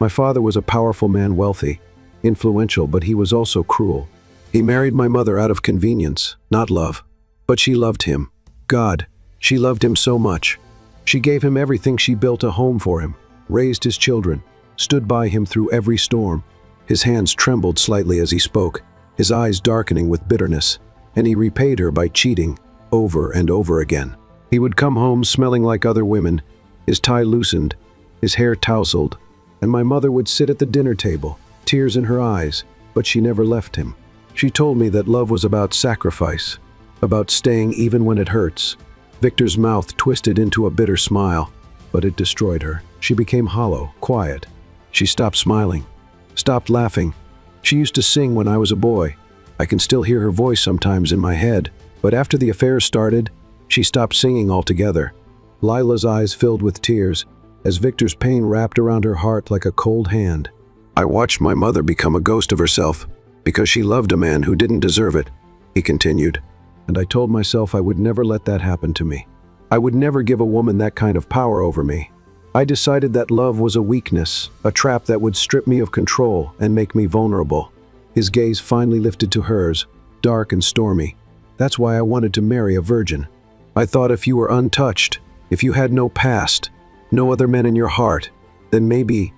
"My father was a powerful man, wealthy, influential, but he was also cruel. He married my mother out of convenience, not love. But she loved him. God, she loved him so much. She gave him everything. She built a home for him, raised his children, stood by him through every storm." His hands trembled slightly as he spoke, his eyes darkening with bitterness, and he repaid her by cheating over and over again. He would come home smelling like other women, his tie loosened, his hair tousled, and my mother would sit at the dinner table, tears in her eyes, but she never left him. She told me that love was about sacrifice, about staying even when it hurts. Victor's mouth twisted into a bitter smile, but it destroyed her. She became hollow, quiet. She stopped smiling, stopped laughing. She used to sing when I was a boy. I can still hear her voice sometimes in my head, but after the affair started, she stopped singing altogether. Lila's eyes filled with tears as Victor's pain wrapped around her heart like a cold hand. "I watched my mother become a ghost of herself because she loved a man who didn't deserve it," he continued. "And I told myself I would never let that happen to me. I would never give a woman that kind of power over me. I decided that love was a weakness, a trap that would strip me of control and make me vulnerable." His gaze finally lifted to hers, dark and stormy. "That's why I wanted to marry a virgin. I thought if you were untouched, if you had no past, no other men in your heart, then maybe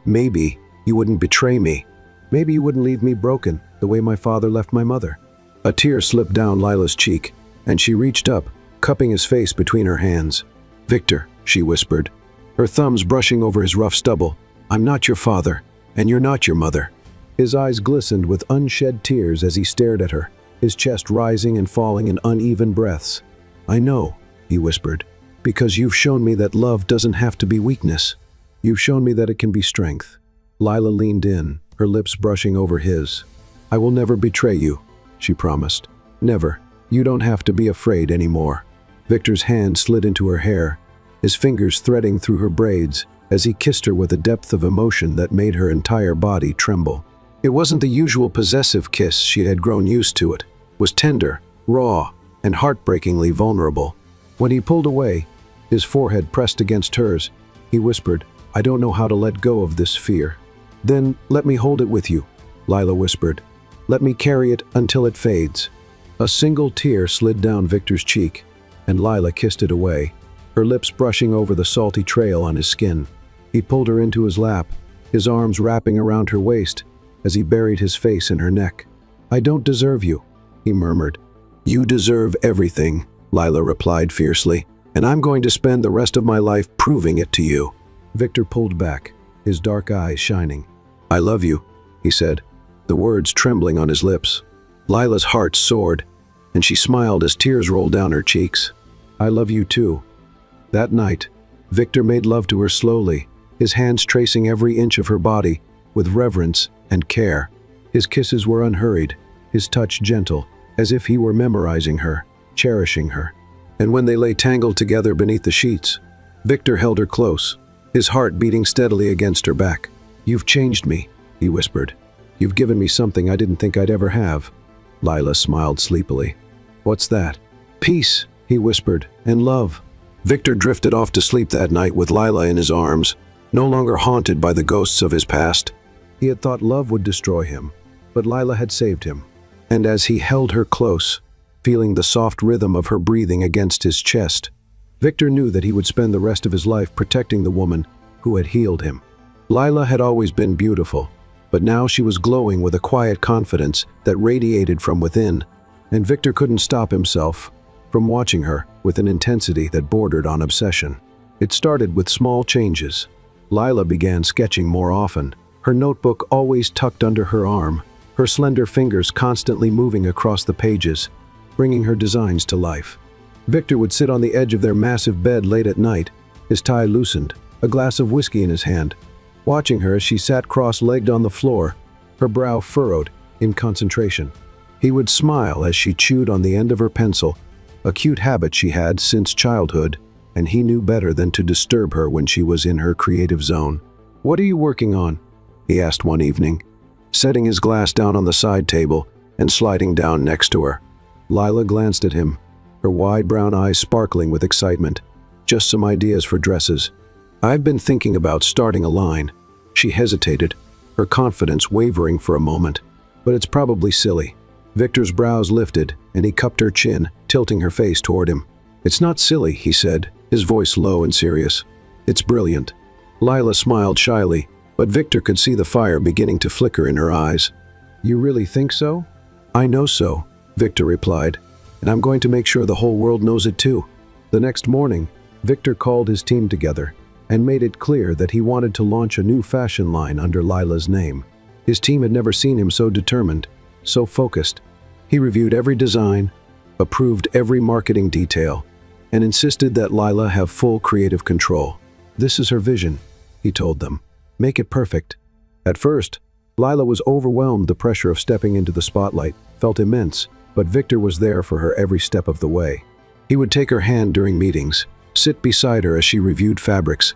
you wouldn't betray me. Maybe you wouldn't leave me broken the way my father left my mother." A tear slipped down Lila's cheek, and she reached up, cupping his face between her hands. "Victor," she whispered, her thumbs brushing over his rough stubble, "I'm not your father, and you're not your mother." His eyes glistened with unshed tears as he stared at her, his chest rising and falling in uneven breaths. "I know," he whispered, "because you've shown me that love doesn't have to be weakness. You've shown me that it can be strength." Lila leaned in, her lips brushing over his. "I will never betray you," she promised. "Never. You don't have to be afraid anymore." Victor's hand slid into her hair, his fingers threading through her braids as he kissed her with a depth of emotion that made her entire body tremble. It wasn't the usual possessive kiss she had grown used to. It was tender, raw, and heartbreakingly vulnerable. When he pulled away, his forehead pressed against hers, he whispered, I don't know how to let go of this fear." "Then let me hold it with you," Lila whispered. "Let me carry it until it fades." A single tear slid down Victor's cheek, and Lila kissed it away, her lips brushing over the salty trail on his skin. He pulled her into his lap, his arms wrapping around her waist as he buried his face in her neck. "I don't deserve you," he murmured. "You deserve everything," Lila replied fiercely, "and I'm going to spend the rest of my life proving it to you." Victor pulled back, his dark eyes shining. "I love you," he said, the words trembling on his lips. Lila's heart soared, and she smiled as tears rolled down her cheeks. "I love you too." That night, Victor made love to her slowly, his hands tracing every inch of her body with reverence and care. His kisses were unhurried, his touch gentle, as if he were memorizing her, cherishing her. And when they lay tangled together beneath the sheets, Victor held her close, his heart beating steadily against her back. "You've changed me," he whispered. "You've given me something I didn't think I'd ever have." Lila smiled sleepily. "What's that?" "Peace," he whispered, "and love." Victor drifted off to sleep that night with Lila in his arms, no longer haunted by the ghosts of his past. He had thought love would destroy him, but Lila had saved him. And as he held her close, feeling the soft rhythm of her breathing against his chest, Victor knew that he would spend the rest of his life protecting the woman who had healed him. Lila had always been beautiful, but now she was glowing with a quiet confidence that radiated from within, and Victor couldn't stop himself from watching her with an intensity that bordered on obsession. It started with small changes. Lila began sketching more often, her notebook always tucked under her arm, her slender fingers constantly moving across the pages, bringing her designs to life. Victor would sit on the edge of their massive bed late at night, his tie loosened, a glass of whiskey in his hand, watching her as she sat cross-legged on the floor, her brow furrowed in concentration. He would smile as she chewed on the end of her pencil, a cute habit she had since childhood, and he knew better than to disturb her when she was in her creative zone. "What are you working on?" he asked one evening, setting his glass down on the side table and sliding down next to her. Lila glanced at him, her wide brown eyes sparkling with excitement. "Just some ideas for dresses. I've been thinking about starting a line." She hesitated, her confidence wavering for a moment. "But it's probably silly." Victor's brows lifted, and he cupped her chin, tilting her face toward him. "It's not silly," he said, his voice low and serious. "It's brilliant." Lila smiled shyly, but Victor could see the fire beginning to flicker in her eyes. "You really think so?" "I know so," Victor replied, "and I'm going to make sure the whole world knows it too." The next morning, Victor called his team together and made it clear that he wanted to launch a new fashion line under Lila's name. His team had never seen him so determined, so focused. He reviewed every design, approved every marketing detail, and insisted that Lila have full creative control. "This is her vision," he told them. "Make it perfect." At first, Lila was overwhelmed. The pressure of stepping into the spotlight felt immense, but Victor was there for her every step of the way. He would take her hand during meetings, sit beside her as she reviewed fabrics,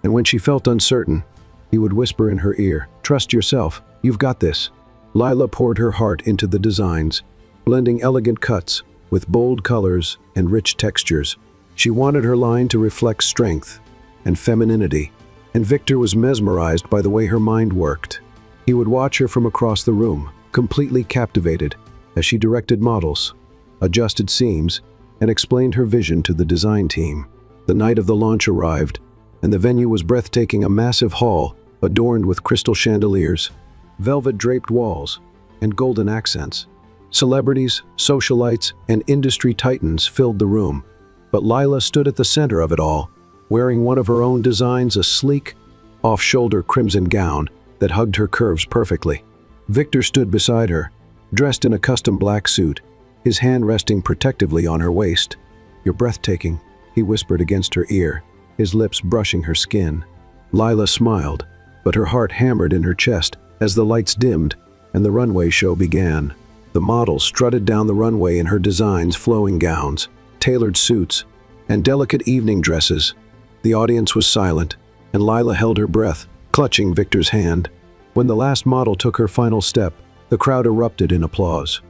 and when she felt uncertain, he would whisper in her ear, "Trust yourself, you've got this." Lila poured her heart into the designs, blending elegant cuts with bold colors and rich textures. She wanted her line to reflect strength and femininity, and Victor was mesmerized by the way her mind worked. He would watch her from across the room, completely captivated, as she directed models, adjusted seams, and explained her vision to the design team. The night of the launch arrived, and the venue was breathtaking, a massive hall adorned with crystal chandeliers, velvet-draped walls, and golden accents. Celebrities, socialites, and industry titans filled the room, but Lila stood at the center of it all, wearing one of her own designs, a sleek, off-shoulder crimson gown that hugged her curves perfectly. Victor stood beside her, dressed in a custom black suit, his hand resting protectively on her waist. "You're breathtaking," he whispered against her ear, his lips brushing her skin. Lila smiled, but her heart hammered in her chest as the lights dimmed and the runway show began. The models strutted down the runway in her designs, flowing gowns, tailored suits, and delicate evening dresses. The audience was silent, and Lila held her breath, clutching Victor's hand. When the last model took her final step, the crowd erupted in applause.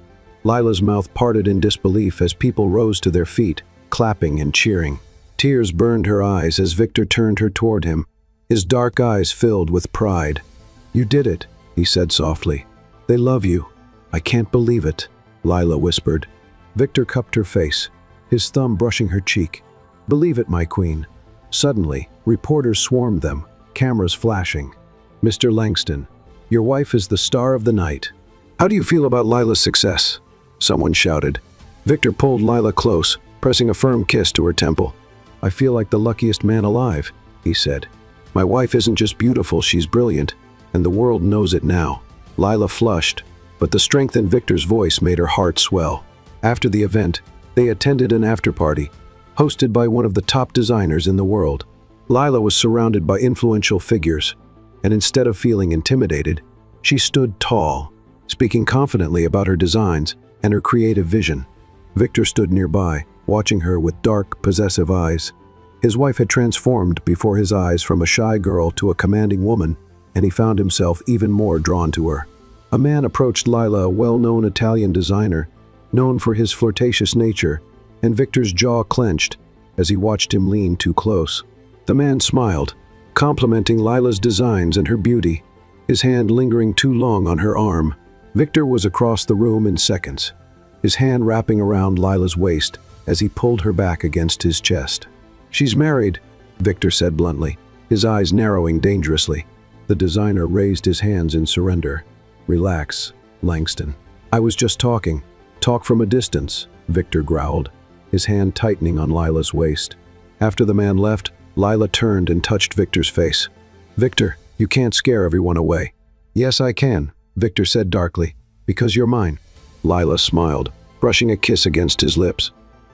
Lila's mouth parted in disbelief as people rose to their feet, clapping and cheering. Tears burned her eyes as Victor turned her toward him, his dark eyes filled with pride. "You did it," he said softly. "They love you." "I can't believe it," Lila whispered. Victor cupped her face, his thumb brushing her cheek. "Believe it, my queen." Suddenly, reporters swarmed them, cameras flashing. "Mr. Langston, your wife is the star of the night. How do you feel about Lila's success?" someone shouted. Victor pulled Lila close, pressing a firm kiss to her temple. "I feel like the luckiest man alive," he said. "My wife isn't just beautiful, she's brilliant, and the world knows it now." Lila flushed, but the strength in Victor's voice made her heart swell. After the event, they attended an after-party, hosted by one of the top designers in the world. Lila was surrounded by influential figures, and instead of feeling intimidated, she stood tall, speaking confidently about her designs and her creative vision. Victor stood nearby, watching her with dark, possessive eyes. His wife had transformed before his eyes from a shy girl to a commanding woman, and he found himself even more drawn to her. A man approached Lila, a well-known Italian designer, known for his flirtatious nature, and Victor's jaw clenched as he watched him lean too close. The man smiled, complimenting Lila's designs and her beauty, his hand lingering too long on her arm. Victor was across the room in seconds, his hand wrapping around Lila's waist as he pulled her back against his chest. "She's married," Victor said bluntly, his eyes narrowing dangerously. The designer raised his hands in surrender. "Relax, Langston. I was just talking. Talk from a distance," Victor growled, his hand tightening on Lila's waist. After the man left, Lila turned and touched Victor's face. "Victor, you can't scare everyone away." "Yes, I can," Victor said darkly, "because you're mine." Lila smiled, brushing a kiss against his lips.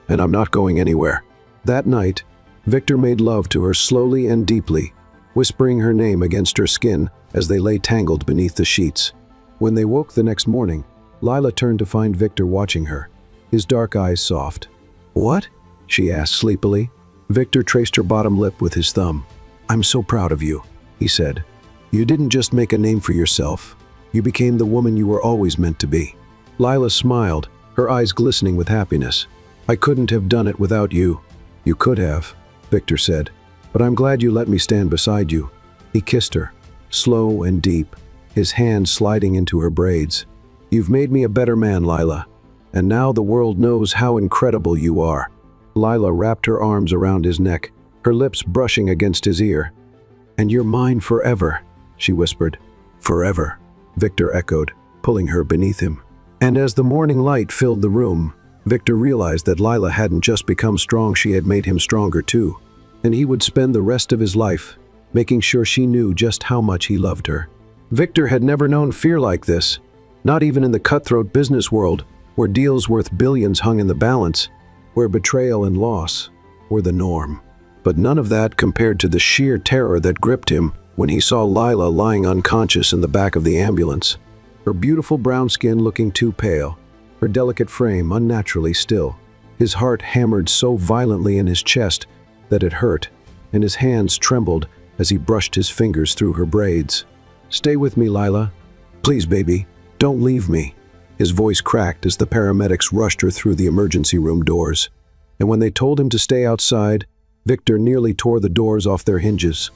"And I'm not going anywhere." That night, Victor made love to her slowly and deeply, whispering her name against her skin as they lay tangled beneath the sheets. When they woke the next morning, Lila turned to find Victor watching her, his dark eyes soft. "What?" she asked sleepily. Victor traced her bottom lip with his thumb. "I'm so proud of you," he said. "You didn't just make a name for yourself. You became the woman you were always meant to be." Lila smiled, her eyes glistening with happiness. "I couldn't have done it without you." "You could have," Victor said, "but I'm glad you let me stand beside you." He kissed her, slow and deep, his hand sliding into her braids. "You've made me a better man, Lila, and now the world knows how incredible you are." Lila wrapped her arms around his neck, her lips brushing against his ear. "And you're mine forever," she whispered. "Forever," Victor echoed, pulling her beneath him. And as the morning light filled the room, Victor realized that Lila hadn't just become strong, she had made him stronger too. And he would spend the rest of his life making sure she knew just how much he loved her. Victor had never known fear like this, not even in the cutthroat business world, where deals worth billions hung in the balance, where betrayal and loss were the norm. But none of that compared to the sheer terror that gripped him when he saw Lila lying unconscious in the back of the ambulance, her beautiful brown skin looking too pale, her delicate frame unnaturally still. His heart hammered so violently in his chest that it hurt, and his hands trembled as he brushed his fingers through her braids. "Stay with me, Lila. Please, baby, don't leave me." His voice cracked as the paramedics rushed her through the emergency room doors. And when they told him to stay outside, Victor nearly tore the doors off their hinges.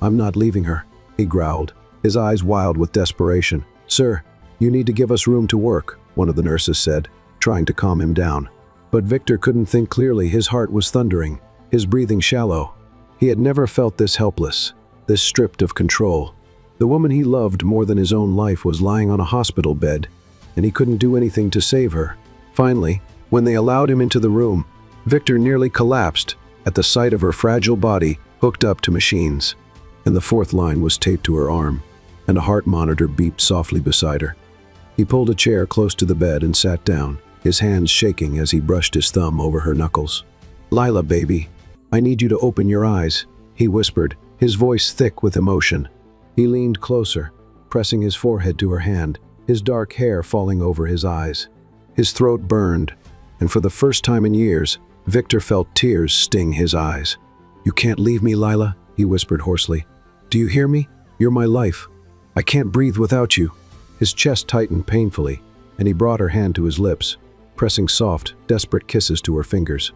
"I'm not leaving her," he growled, his eyes wild with desperation. "Sir, you need to give us room to work," one of the nurses said, trying to calm him down. But Victor couldn't think clearly. His heart was thundering, his breathing shallow. He had never felt this helpless, this stripped of control. The woman he loved more than his own life was lying on a hospital bed, and he couldn't do anything to save her. Finally, when they allowed him into the room, Victor nearly collapsed at the sight of her fragile body hooked up to machines. And the fourth line was taped to her arm, and a heart monitor beeped softly beside her. He pulled a chair close to the bed and sat down, his hands shaking as he brushed his thumb over her knuckles. "Lila, baby, I need you to open your eyes," he whispered, his voice thick with emotion. He leaned closer, pressing his forehead to her hand, his dark hair falling over his eyes. His throat burned, and for the first time in years, Victor felt tears sting his eyes. "You can't leave me, Lila," he whispered hoarsely. "Do you hear me? You're my life. I can't breathe without you." His chest tightened painfully, and he brought her hand to his lips, pressing soft, desperate kisses to her fingers.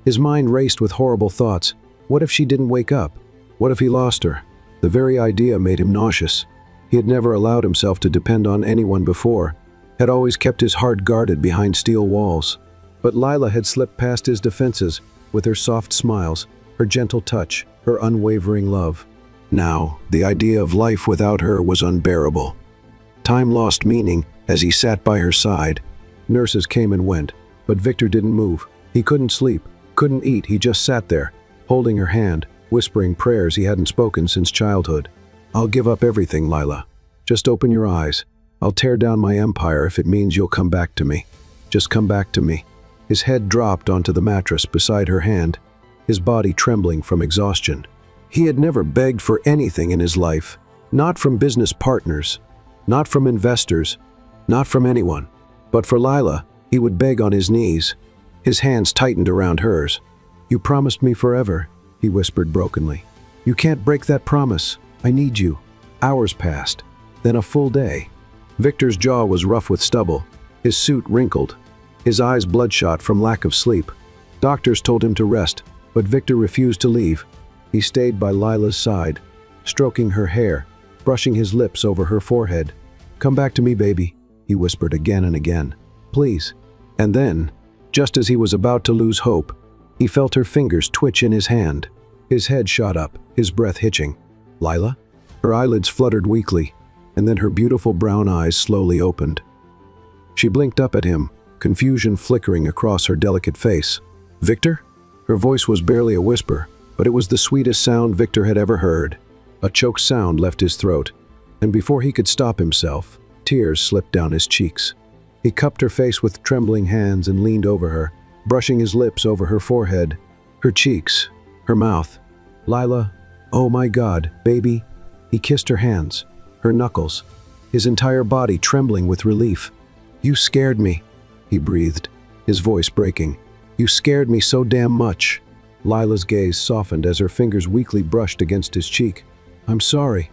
His mind raced with horrible thoughts. What if she didn't wake up? What if he lost her? The very idea made him nauseous. He had never allowed himself to depend on anyone before, had always kept his heart guarded behind steel walls. But Lila had slipped past his defenses with her soft smiles, her gentle touch, her unwavering love. Now, the idea of life without her was unbearable. Time lost meaning as he sat by her side. Nurses came and went, but Victor didn't move. He couldn't sleep, couldn't eat, he just sat there, holding her hand, whispering prayers he hadn't spoken since childhood. "I'll give up everything, Lila. Just open your eyes. I'll tear down my empire if it means you'll come back to me. Just come back to me." His head dropped onto the mattress beside her hand, his body trembling from exhaustion. He had never begged for anything in his life, not from business partners, not from investors, not from anyone. But for Lila, he would beg on his knees. His hands tightened around hers. "You promised me forever," he whispered brokenly. "You can't break that promise. I need you." Hours passed, then a full day. Victor's jaw was rough with stubble, his suit wrinkled, his eyes bloodshot from lack of sleep. Doctors told him to rest, but Victor refused to leave. He stayed by Lila's side, stroking her hair, brushing his lips over her forehead. "Come back to me, baby," he whispered again and again. "Please." And then, just as he was about to lose hope, he felt her fingers twitch in his hand. His head shot up, his breath hitching. "Lila?" Her eyelids fluttered weakly, and then her beautiful brown eyes slowly opened. She blinked up at him, confusion flickering across her delicate face. "Victor?" Her voice was barely a whisper, but it was the sweetest sound Victor had ever heard. A choked sound left his throat, and before he could stop himself, tears slipped down his cheeks. He cupped her face with trembling hands and leaned over her, brushing his lips over her forehead, her cheeks, her mouth. "Lila, oh my God, baby." He kissed her hands, her knuckles, his entire body trembling with relief. "You scared me," he breathed, his voice breaking. "You scared me so damn much." Lila's gaze softened as her fingers weakly brushed against his cheek. "I'm sorry."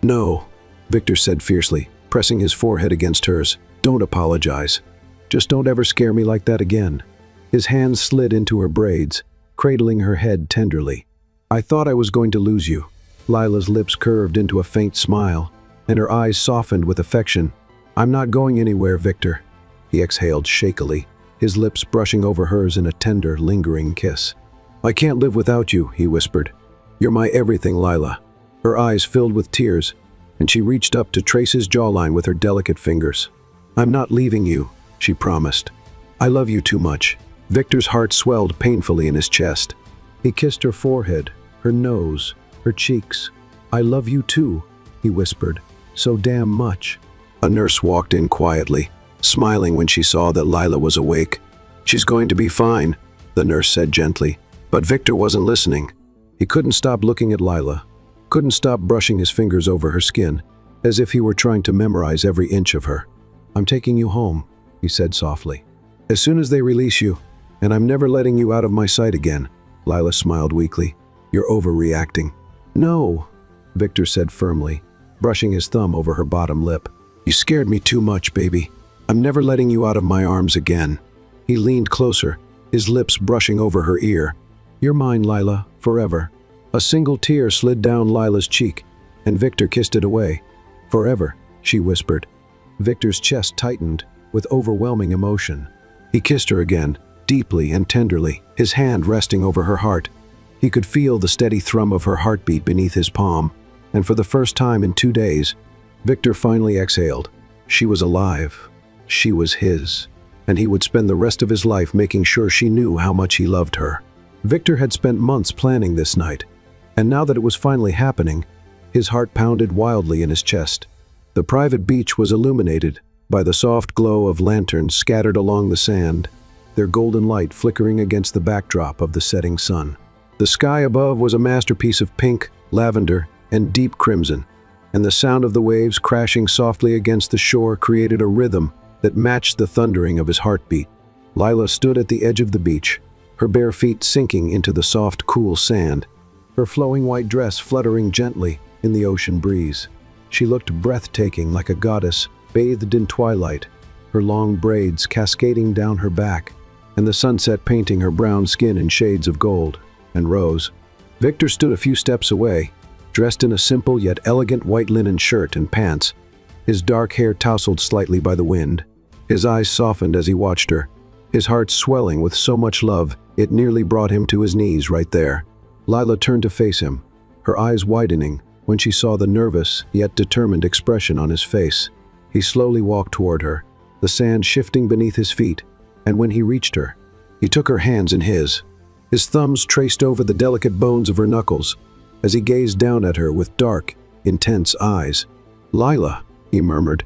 "No," Victor said fiercely, pressing his forehead against hers. "Don't apologize. Just don't ever scare me like that again." His hands slid into her braids, cradling her head tenderly. "I thought I was going to lose you." Lila's lips curved into a faint smile, and her eyes softened with affection. "I'm not going anywhere, Victor." He exhaled shakily, his lips brushing over hers in a tender, lingering kiss. "I can't live without you," he whispered. "You're my everything, Lila." Her eyes filled with tears, and she reached up to trace his jawline with her delicate fingers. "I'm not leaving you," she promised. "I love you too much." Victor's heart swelled painfully in his chest. He kissed her forehead, her nose, her cheeks. "I love you too," he whispered, "so damn much." A nurse walked in quietly, smiling when she saw that Lila was awake. "She's going to be fine," the nurse said gently. But Victor wasn't listening. He couldn't stop looking at Lila, couldn't stop brushing his fingers over her skin, as if he were trying to memorize every inch of her. "I'm taking you home," he said softly. "As soon as they release you, and I'm never letting you out of my sight again." Lila smiled weakly. "You're overreacting." "No," Victor said firmly, brushing his thumb over her bottom lip. "You scared me too much, baby. I'm never letting you out of my arms again." He leaned closer, his lips brushing over her ear. "You're mine, Lila, forever." A single tear slid down Lila's cheek, and Victor kissed it away. "Forever," she whispered. Victor's chest tightened with overwhelming emotion. He kissed her again, deeply and tenderly, his hand resting over her heart. He could feel the steady thrum of her heartbeat beneath his palm, and for the first time in 2 days, Victor finally exhaled. She was alive. She was his, and he would spend the rest of his life making sure she knew how much he loved her. Victor had spent months planning this night, and now that it was finally happening, his heart pounded wildly in his chest. The private beach was illuminated by the soft glow of lanterns scattered along the sand, their golden light flickering against the backdrop of the setting sun. The sky above was a masterpiece of pink, lavender, and deep crimson, and the sound of the waves crashing softly against the shore created a rhythm that matched the thundering of his heartbeat. Lila stood at the edge of the beach, her bare feet sinking into the soft, cool sand, her flowing white dress fluttering gently in the ocean breeze. She looked breathtaking like a goddess bathed in twilight, her long braids cascading down her back, and the sunset painting her brown skin in shades of gold and rose. Victor stood a few steps away, dressed in a simple yet elegant white linen shirt and pants, his dark hair tousled slightly by the wind. His eyes softened as he watched her, his heart swelling with so much love it nearly brought him to his knees right there. Lila turned to face him, her eyes widening when she saw the nervous yet determined expression on his face. He slowly walked toward her, the sand shifting beneath his feet, and when he reached her, he took her hands in his. His thumbs traced over the delicate bones of her knuckles as he gazed down at her with dark, intense eyes. "Lila," he murmured,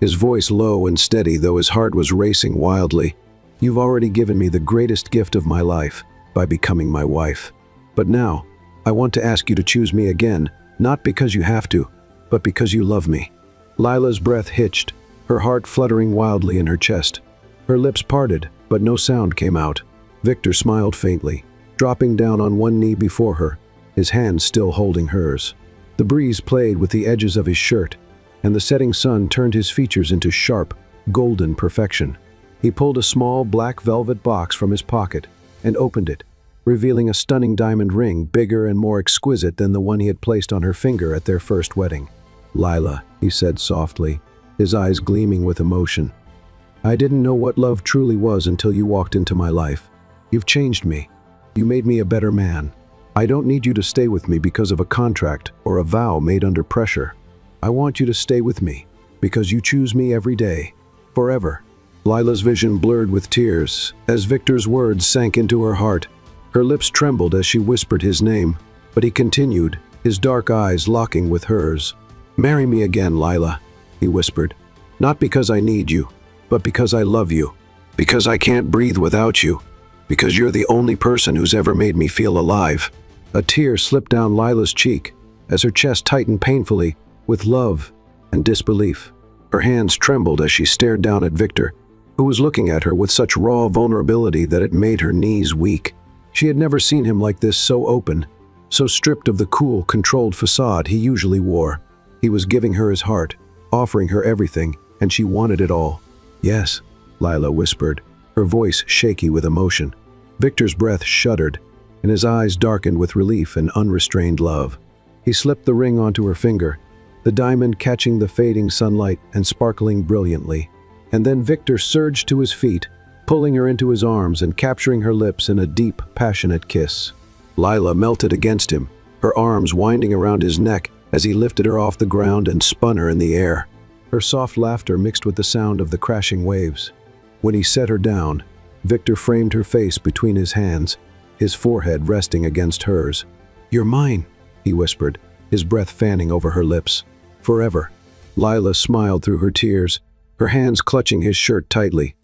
his voice low and steady though his heart was racing wildly. "You've already given me the greatest gift of my life by becoming my wife. But now, I want to ask you to choose me again, not because you have to, but because you love me." Lila's breath hitched, her heart fluttering wildly in her chest. Her lips parted, but no sound came out. Victor smiled faintly, dropping down on one knee before her, his hand still holding hers. The breeze played with the edges of his shirt, and the setting sun turned his features into sharp, golden perfection. He pulled a small black velvet box from his pocket and opened it, revealing a stunning diamond ring bigger and more exquisite than the one he had placed on her finger at their first wedding. "Lila," he said softly, his eyes gleaming with emotion. "I didn't know what love truly was until you walked into my life. You've changed me. You made me a better man. I don't need you to stay with me because of a contract or a vow made under pressure. I want you to stay with me because you choose me every day, forever." Lila's vision blurred with tears as Victor's words sank into her heart. Her lips trembled as she whispered his name, but he continued, his dark eyes locking with hers. "Marry me again, Lila," he whispered. "Not because I need you, but because I love you. Because I can't breathe without you. Because you're the only person who's ever made me feel alive." A tear slipped down Lila's cheek as her chest tightened painfully with love and disbelief. Her hands trembled as she stared down at Victor, who was looking at her with such raw vulnerability that it made her knees weak. She had never seen him like this, so open, so stripped of the cool, controlled facade he usually wore. He was giving her his heart, offering her everything, and she wanted it all. "Yes," Lila whispered, her voice shaky with emotion. Victor's breath shuddered, and his eyes darkened with relief and unrestrained love. He slipped the ring onto her finger, the diamond catching the fading sunlight and sparkling brilliantly. And then Victor surged to his feet, pulling her into his arms and capturing her lips in a deep, passionate kiss. Lila melted against him, her arms winding around his neck as he lifted her off the ground and spun her in the air. Her soft laughter mixed with the sound of the crashing waves. When he set her down, Victor framed her face between his hands, his forehead resting against hers. "You're mine," he whispered, his breath fanning over her lips. "Forever." Lila smiled through her tears, her hands clutching his shirt tightly.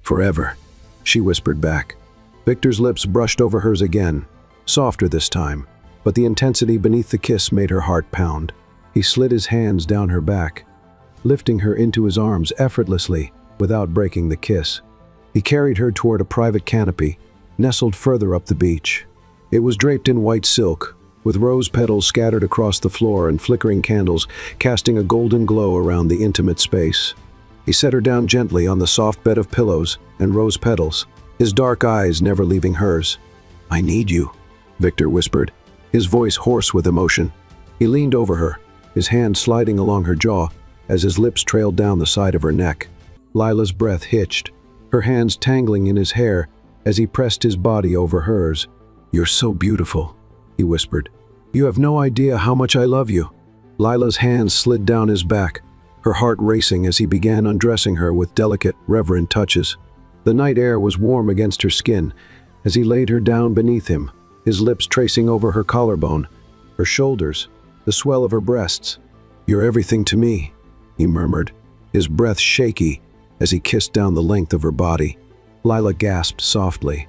"Forever," she whispered back. Victor's lips brushed over hers again, softer this time, but the intensity beneath the kiss made her heart pound. He slid his hands down her back, lifting her into his arms effortlessly without breaking the kiss. He carried her toward a private canopy, nestled further up the beach. It was draped in white silk, with rose petals scattered across the floor and flickering candles casting a golden glow around the intimate space. He set her down gently on the soft bed of pillows and rose petals, his dark eyes never leaving hers. "I need you," Victor whispered, his voice hoarse with emotion. He leaned over her, his hand sliding along her jaw as his lips trailed down the side of her neck. Lila's breath hitched, her hands tangling in his hair as he pressed his body over hers. "You're so beautiful," he whispered. "You have no idea how much I love you." Lila's hands slid down his back, her heart racing as he began undressing her with delicate, reverent touches. The night air was warm against her skin as he laid her down beneath him, his lips tracing over her collarbone, her shoulders, the swell of her breasts. "You're everything to me," he murmured, his breath shaky as he kissed down the length of her body. Lila gasped softly,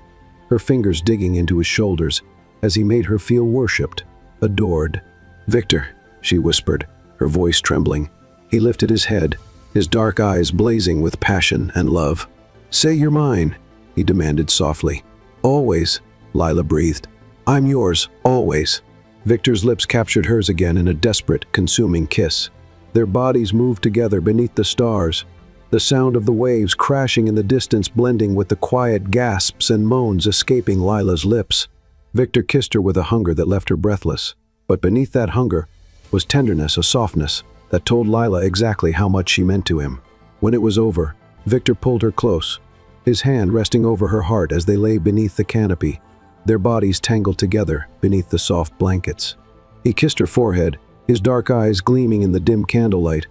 her fingers digging into his shoulders as he made her feel worshipped, adored. "Victor," she whispered, her voice trembling. He lifted his head, his dark eyes blazing with passion and love. "Say you're mine," he demanded softly. "Always," Lila breathed. "I'm yours, always." Victor's lips captured hers again in a desperate, consuming kiss. Their bodies moved together beneath the stars, the sound of the waves crashing in the distance blending with the quiet gasps and moans escaping Lila's lips. Victor kissed her with a hunger that left her breathless. But beneath that hunger was tenderness, a softness that told Lila exactly how much she meant to him. When it was over, Victor pulled her close, his hand resting over her heart as they lay beneath the canopy, their bodies tangled together beneath the soft blankets. He kissed her forehead, his dark eyes gleaming in the dim candlelight.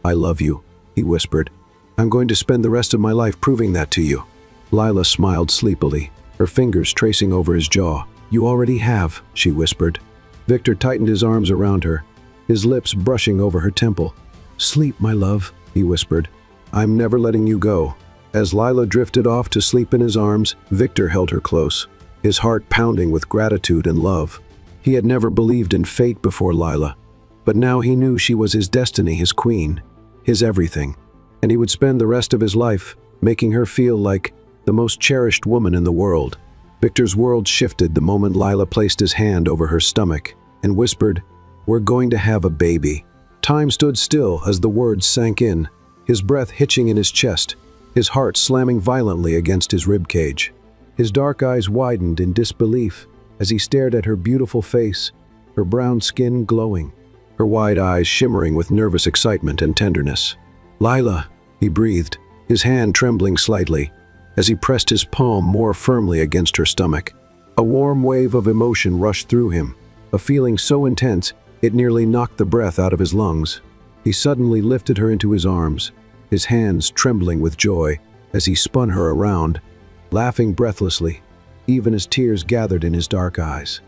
"I love you," he whispered. "I'm going to spend the rest of my life proving that to you." Lila smiled sleepily, her fingers tracing over his jaw. "You already have," she whispered. Victor tightened his arms around her, his lips brushing over her temple. "Sleep, my love," he whispered. "I'm never letting you go." As Lila drifted off to sleep in his arms, Victor held her close, his heart pounding with gratitude and love. He had never believed in fate before Lila, but now he knew she was his destiny, his queen, his everything, and he would spend the rest of his life making her feel like the most cherished woman in the world. Victor's world shifted the moment Lila placed his hand over her stomach and whispered, "We're going to have a baby." Time stood still as the words sank in, his breath hitching in his chest, his heart slamming violently against his ribcage. His dark eyes widened in disbelief as he stared at her beautiful face, her brown skin glowing, her wide eyes shimmering with nervous excitement and tenderness. "Lila," he breathed, his hand trembling slightly as he pressed his palm more firmly against her stomach. A warm wave of emotion rushed through him, a feeling so intense it nearly knocked the breath out of his lungs. He suddenly lifted her into his arms, his hands trembling with joy as he spun her around, laughing breathlessly, even as tears gathered in his dark eyes.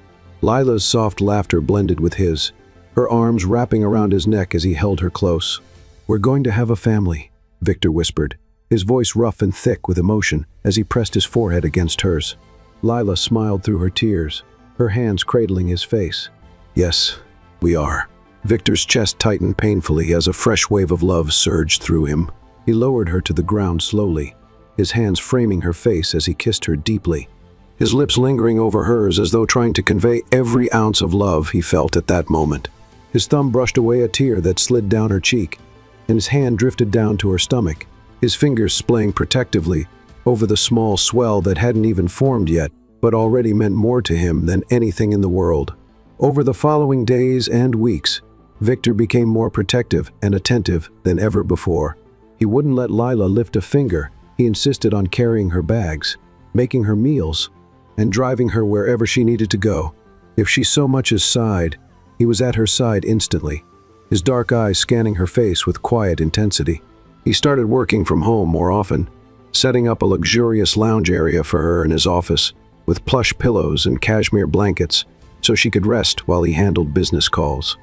Lila's soft laughter blended with his, her arms wrapping around his neck as he held her close. "We're going to have a family," Victor whispered, his voice rough and thick with emotion as he pressed his forehead against hers. Lila smiled through her tears, her hands cradling his face. "Yes, we are." Victor's chest tightened painfully as a fresh wave of love surged through him. He lowered her to the ground slowly, his hands framing her face as he kissed her deeply, his lips lingering over hers as though trying to convey every ounce of love he felt at that moment. His thumb brushed away a tear that slid down her cheek, and his hand drifted down to her stomach, his fingers splaying protectively over the small swell that hadn't even formed yet, but already meant more to him than anything in the world. Over the following days and weeks, Victor became more protective and attentive than ever before. He wouldn't let Lila lift a finger. He insisted on carrying her bags, making her meals, and driving her wherever she needed to go. If she so much as sighed, he was at her side instantly, his dark eyes scanning her face with quiet intensity. He started working from home more often, setting up a luxurious lounge area for her in his office, with plush pillows and cashmere blankets, so she could rest while he handled business calls.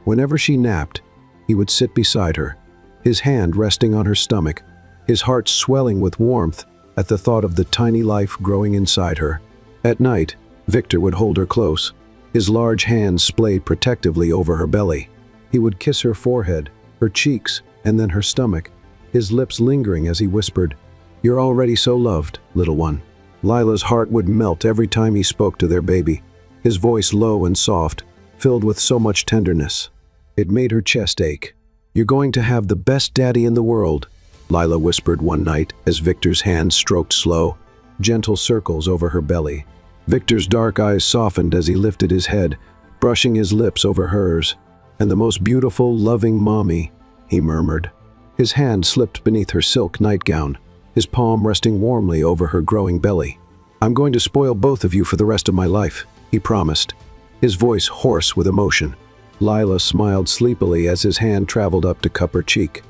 Whenever she napped, he would sit beside her, his hand resting on her stomach, his heart swelling with warmth at the thought of the tiny life growing inside her. At night, Victor would hold her close, his large hands splayed protectively over her belly. He would kiss her forehead, her cheeks, and then her stomach, his lips lingering as he whispered, "You're already so loved, little one." Lila's heart would melt every time he spoke to their baby, his voice low and soft, filled with so much tenderness. It made her chest ache. "You're going to have the best daddy in the world," Lila whispered one night as Victor's hand stroked slow, gentle circles over her belly. Victor's dark eyes softened as he lifted his head, brushing his lips over hers. "And the most beautiful, loving mommy," he murmured. His hand slipped beneath her silk nightgown, his palm resting warmly over her growing belly. "I'm going to spoil both of you for the rest of my life," he promised, his voice hoarse with emotion. Lila smiled sleepily as his hand traveled up to cup her cheek.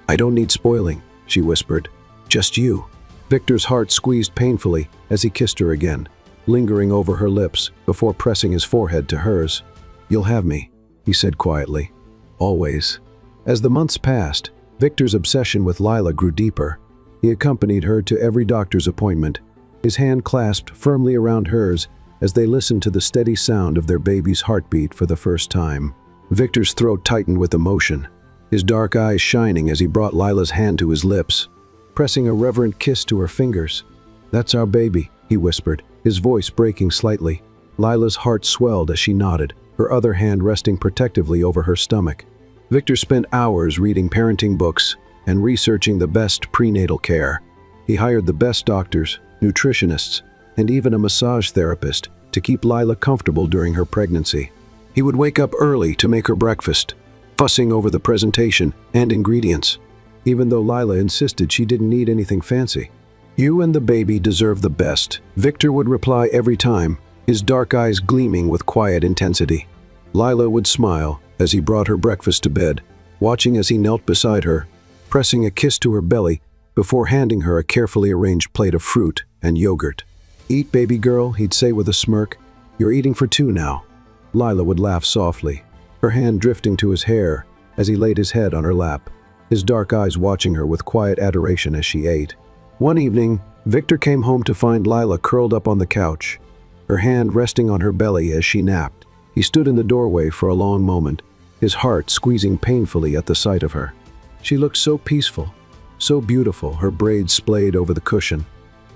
"I don't need spoiling," she whispered. "Just you." Victor's heart squeezed painfully as he kissed her again, lingering over her lips before pressing his forehead to hers. "You'll have me," he said quietly. "Always." As the months passed, Victor's obsession with Lila grew deeper. He accompanied her to every doctor's appointment, his hand clasped firmly around hers as they listened to the steady sound of their baby's heartbeat for the first time. Victor's throat tightened with emotion, his dark eyes shining as he brought Lila's hand to his lips, pressing a reverent kiss to her fingers. "That's our baby," he whispered, his voice breaking slightly. Lila's heart swelled as she nodded, her other hand resting protectively over her stomach. Victor spent hours reading parenting books and researching the best prenatal care. He hired the best doctors, nutritionists, and even a massage therapist to keep Lila comfortable during her pregnancy. He would wake up early to make her breakfast, fussing over the presentation and ingredients, even though Lila insisted she didn't need anything fancy. "You and the baby deserve the best," Victor would reply every time, his dark eyes gleaming with quiet intensity. Lila would smile as he brought her breakfast to bed, watching as he knelt beside her, pressing a kiss to her belly before handing her a carefully arranged plate of fruit and yogurt. "Eat, baby girl," he'd say with a smirk. "You're eating for two now." Lila would laugh softly, her hand drifting to his hair as he laid his head on her lap, his dark eyes watching her with quiet adoration as she ate. One evening, Victor came home to find Lila curled up on the couch, her hand resting on her belly as she napped. He stood in the doorway for a long moment, his heart squeezing painfully at the sight of her. She looked so peaceful, so beautiful, her braids splayed over the cushion,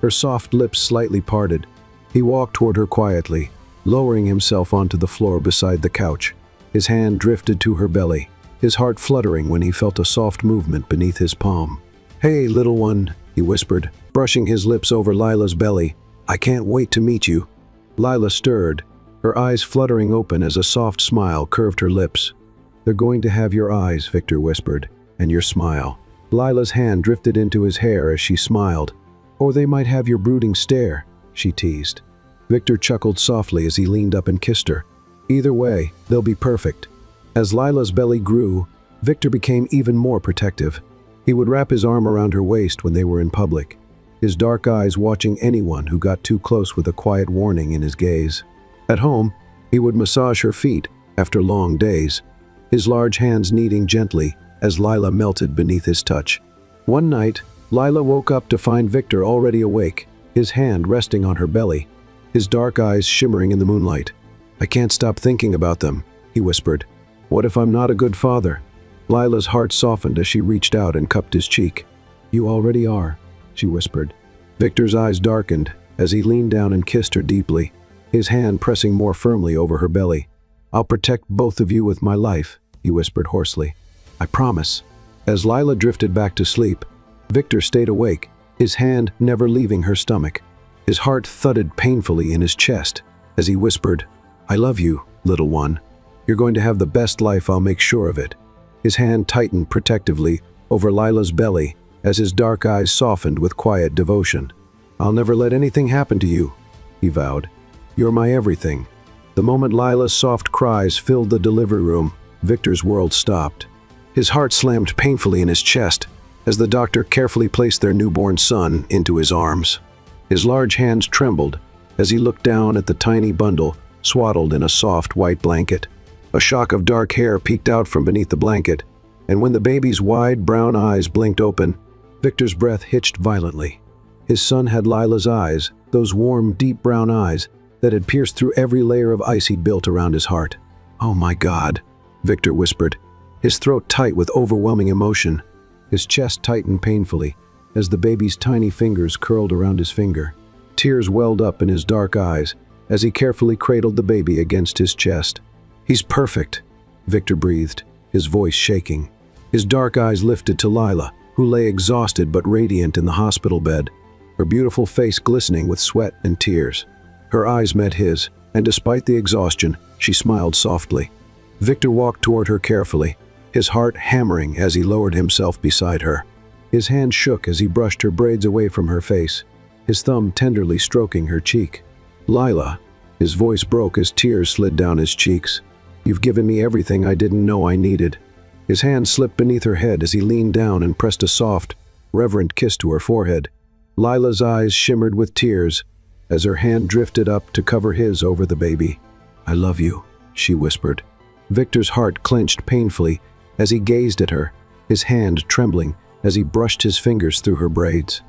her soft lips slightly parted. He walked toward her quietly, lowering himself onto the floor beside the couch. His hand drifted to her belly, his heart fluttering when he felt a soft movement beneath his palm. "Hey, little one," he whispered, brushing his lips over Lila's belly. "I can't wait to meet you." Lila stirred, her eyes fluttering open as a soft smile curved her lips. "They're going to have your eyes," Victor whispered, "and your smile." Lila's hand drifted into his hair as she smiled. "Or they might have your brooding stare," she teased. Victor chuckled softly as he leaned up and kissed her. "Either way, they'll be perfect." As Lila's belly grew, Victor became even more protective. He would wrap his arm around her waist when they were in public, his dark eyes watching anyone who got too close with a quiet warning in his gaze. At home, he would massage her feet after long days, his large hands kneading gently as Lila melted beneath his touch. One night, Lila woke up to find Victor already awake, his hand resting on her belly, his dark eyes shimmering in the moonlight. "I can't stop thinking about them," he whispered. "What if I'm not a good father?" Lila's heart softened as she reached out and cupped his cheek. "You already are," she whispered. Victor's eyes darkened as he leaned down and kissed her deeply, his hand pressing more firmly over her belly. "I'll protect both of you with my life," he whispered hoarsely. "I promise." As Lila drifted back to sleep, Victor stayed awake, his hand never leaving her stomach. His heart thudded painfully in his chest as he whispered, "I love you, little one. You're going to have the best life, I'll make sure of it." His hand tightened protectively over Lila's belly as his dark eyes softened with quiet devotion. "I'll never let anything happen to you," he vowed. "You're my everything." The moment Lila's soft cries filled the delivery room, Victor's world stopped. His heart slammed painfully in his chest as the doctor carefully placed their newborn son into his arms. His large hands trembled as he looked down at the tiny bundle swaddled in a soft white blanket. A shock of dark hair peeked out from beneath the blanket, and when the baby's wide brown eyes blinked open, Victor's breath hitched violently. His son had Lila's eyes, those warm, deep brown eyes that had pierced through every layer of ice he'd built around his heart. "Oh my God," Victor whispered, his throat tight with overwhelming emotion. His chest tightened painfully as the baby's tiny fingers curled around his finger. Tears welled up in his dark eyes as he carefully cradled the baby against his chest. "He's perfect," Victor breathed, his voice shaking. His dark eyes lifted to Lila, who lay exhausted but radiant in the hospital bed, her beautiful face glistening with sweat and tears. Her eyes met his, and despite the exhaustion, she smiled softly. Victor walked toward her carefully, his heart hammering as he lowered himself beside her. His hand shook as he brushed her braids away from her face, his thumb tenderly stroking her cheek. "Lila," his voice broke as tears slid down his cheeks. "You've given me everything I didn't know I needed." His hand slipped beneath her head as he leaned down and pressed a soft, reverent kiss to her forehead. Lila's eyes shimmered with tears as her hand drifted up to cover his over the baby. "I love you," she whispered. Victor's heart clenched painfully as he gazed at her, his hand trembling as he brushed his fingers through her braids.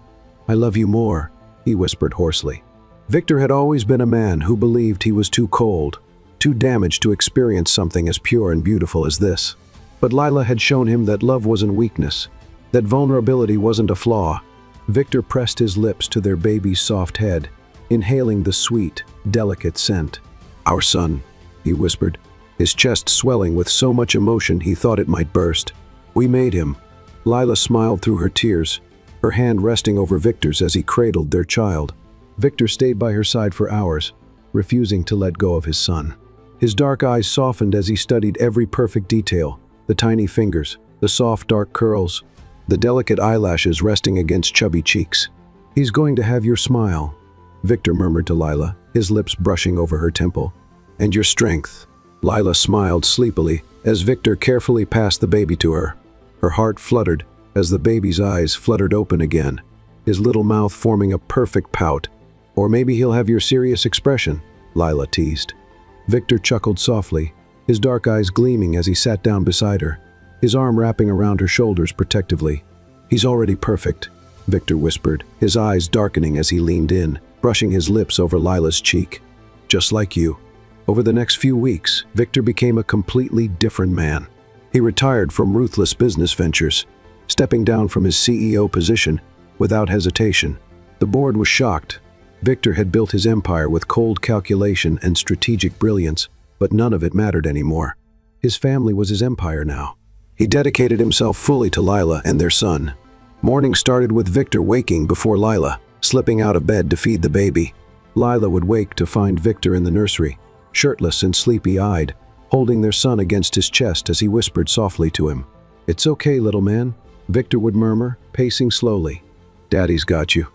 "I love you more," he whispered hoarsely. Victor had always been a man who believed he was too cold, too damaged to experience something as pure and beautiful as this. But Lila had shown him that love wasn't weakness, that vulnerability wasn't a flaw. Victor pressed his lips to their baby's soft head, inhaling the sweet, delicate scent. "Our son," he whispered, his chest swelling with so much emotion he thought it might burst. "We made him." Lila smiled through her tears, her hand resting over Victor's as he cradled their child. Victor stayed by her side for hours, refusing to let go of his son. His dark eyes softened as he studied every perfect detail, the tiny fingers, the soft dark curls, the delicate eyelashes resting against chubby cheeks. "He's going to have your smile," Victor murmured to Lila, his lips brushing over her temple. "And your strength." Lila smiled sleepily as Victor carefully passed the baby to her. Her heart fluttered as the baby's eyes fluttered open again, his little mouth forming a perfect pout. "Or maybe he'll have your serious expression," Lila teased. Victor chuckled softly, his dark eyes gleaming as he sat down beside her, his arm wrapping around her shoulders protectively. "He's already perfect," Victor whispered, his eyes darkening as he leaned in, brushing his lips over Lila's cheek. "Just like you." Over the next few weeks, Victor became a completely different man. He retired from ruthless business ventures, stepping down from his CEO position without hesitation. The board was shocked. Victor had built his empire with cold calculation and strategic brilliance, but none of it mattered anymore. His family was his empire now. He dedicated himself fully to Lila and their son. Morning started with Victor waking before Lila, slipping out of bed to feed the baby. Lila would wake to find Victor in the nursery, shirtless and sleepy-eyed, holding their son against his chest as he whispered softly to him. "It's okay, little man," Victor would murmur, pacing slowly. "Daddy's got you."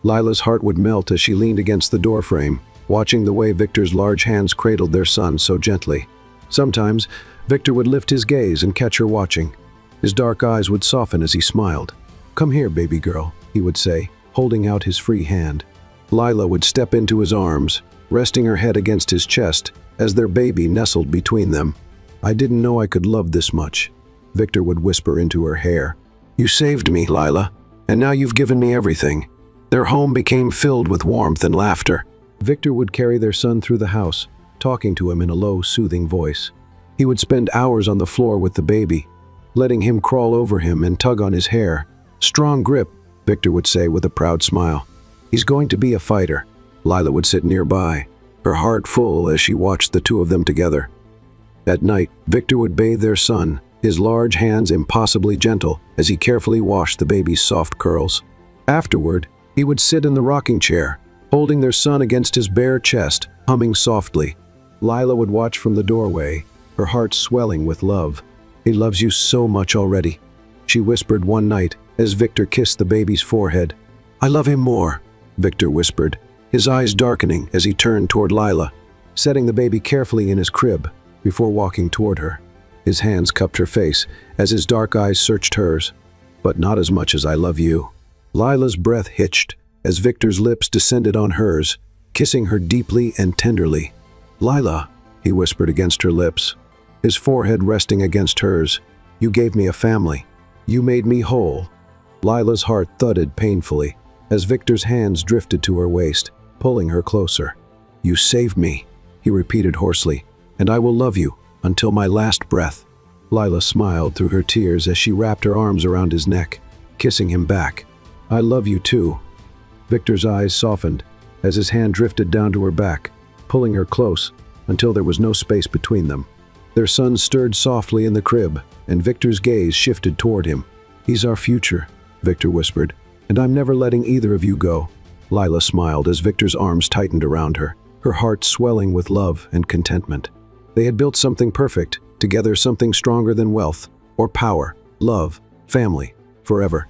Lila's heart would melt as she leaned against the doorframe, watching the way Victor's large hands cradled their son so gently. Sometimes, Victor would lift his gaze and catch her watching. His dark eyes would soften as he smiled. "Come here, baby girl," he would say, holding out his free hand. Lila would step into his arms, resting her head against his chest as their baby nestled between them. "I didn't know I could love this much," Victor would whisper into her hair. "You saved me, Lila, and now you've given me everything." Their home became filled with warmth and laughter. Victor would carry their son through the house, talking to him in a low, soothing voice. He would spend hours on the floor with the baby, letting him crawl over him and tug on his hair. "Strong grip," Victor would say with a proud smile. "He's going to be a fighter." Lila would sit nearby, her heart full as she watched the two of them together. At night, Victor would bathe their son, his large hands impossibly gentle as he carefully washed the baby's soft curls. Afterward, he would sit in the rocking chair, holding their son against his bare chest, humming softly. Lila would watch from the doorway, her heart swelling with love. "He loves you so much already," she whispered one night as Victor kissed the baby's forehead. "I love him more," Victor whispered, his eyes darkening as he turned toward Lila, setting the baby carefully in his crib before walking toward her. His hands cupped her face as his dark eyes searched hers. "But not as much as I love you." Lila's breath hitched as Victor's lips descended on hers, kissing her deeply and tenderly. "Lila," he whispered against her lips, his forehead resting against hers, "you gave me a family. You made me whole." Lila's heart thudded painfully as Victor's hands drifted to her waist, pulling her closer. "You saved me," he repeated hoarsely, "and I will love you until my last breath." Lila smiled through her tears as she wrapped her arms around his neck, kissing him back. "I love you too." Victor's eyes softened as his hand drifted down to her back, pulling her close until there was no space between them. Their son stirred softly in the crib, and Victor's gaze shifted toward him. "He's our future," Victor whispered, "and I'm never letting either of you go." Lila smiled as Victor's arms tightened around her, her heart swelling with love and contentment. They had built something perfect, together something stronger than wealth or power, love, family, forever.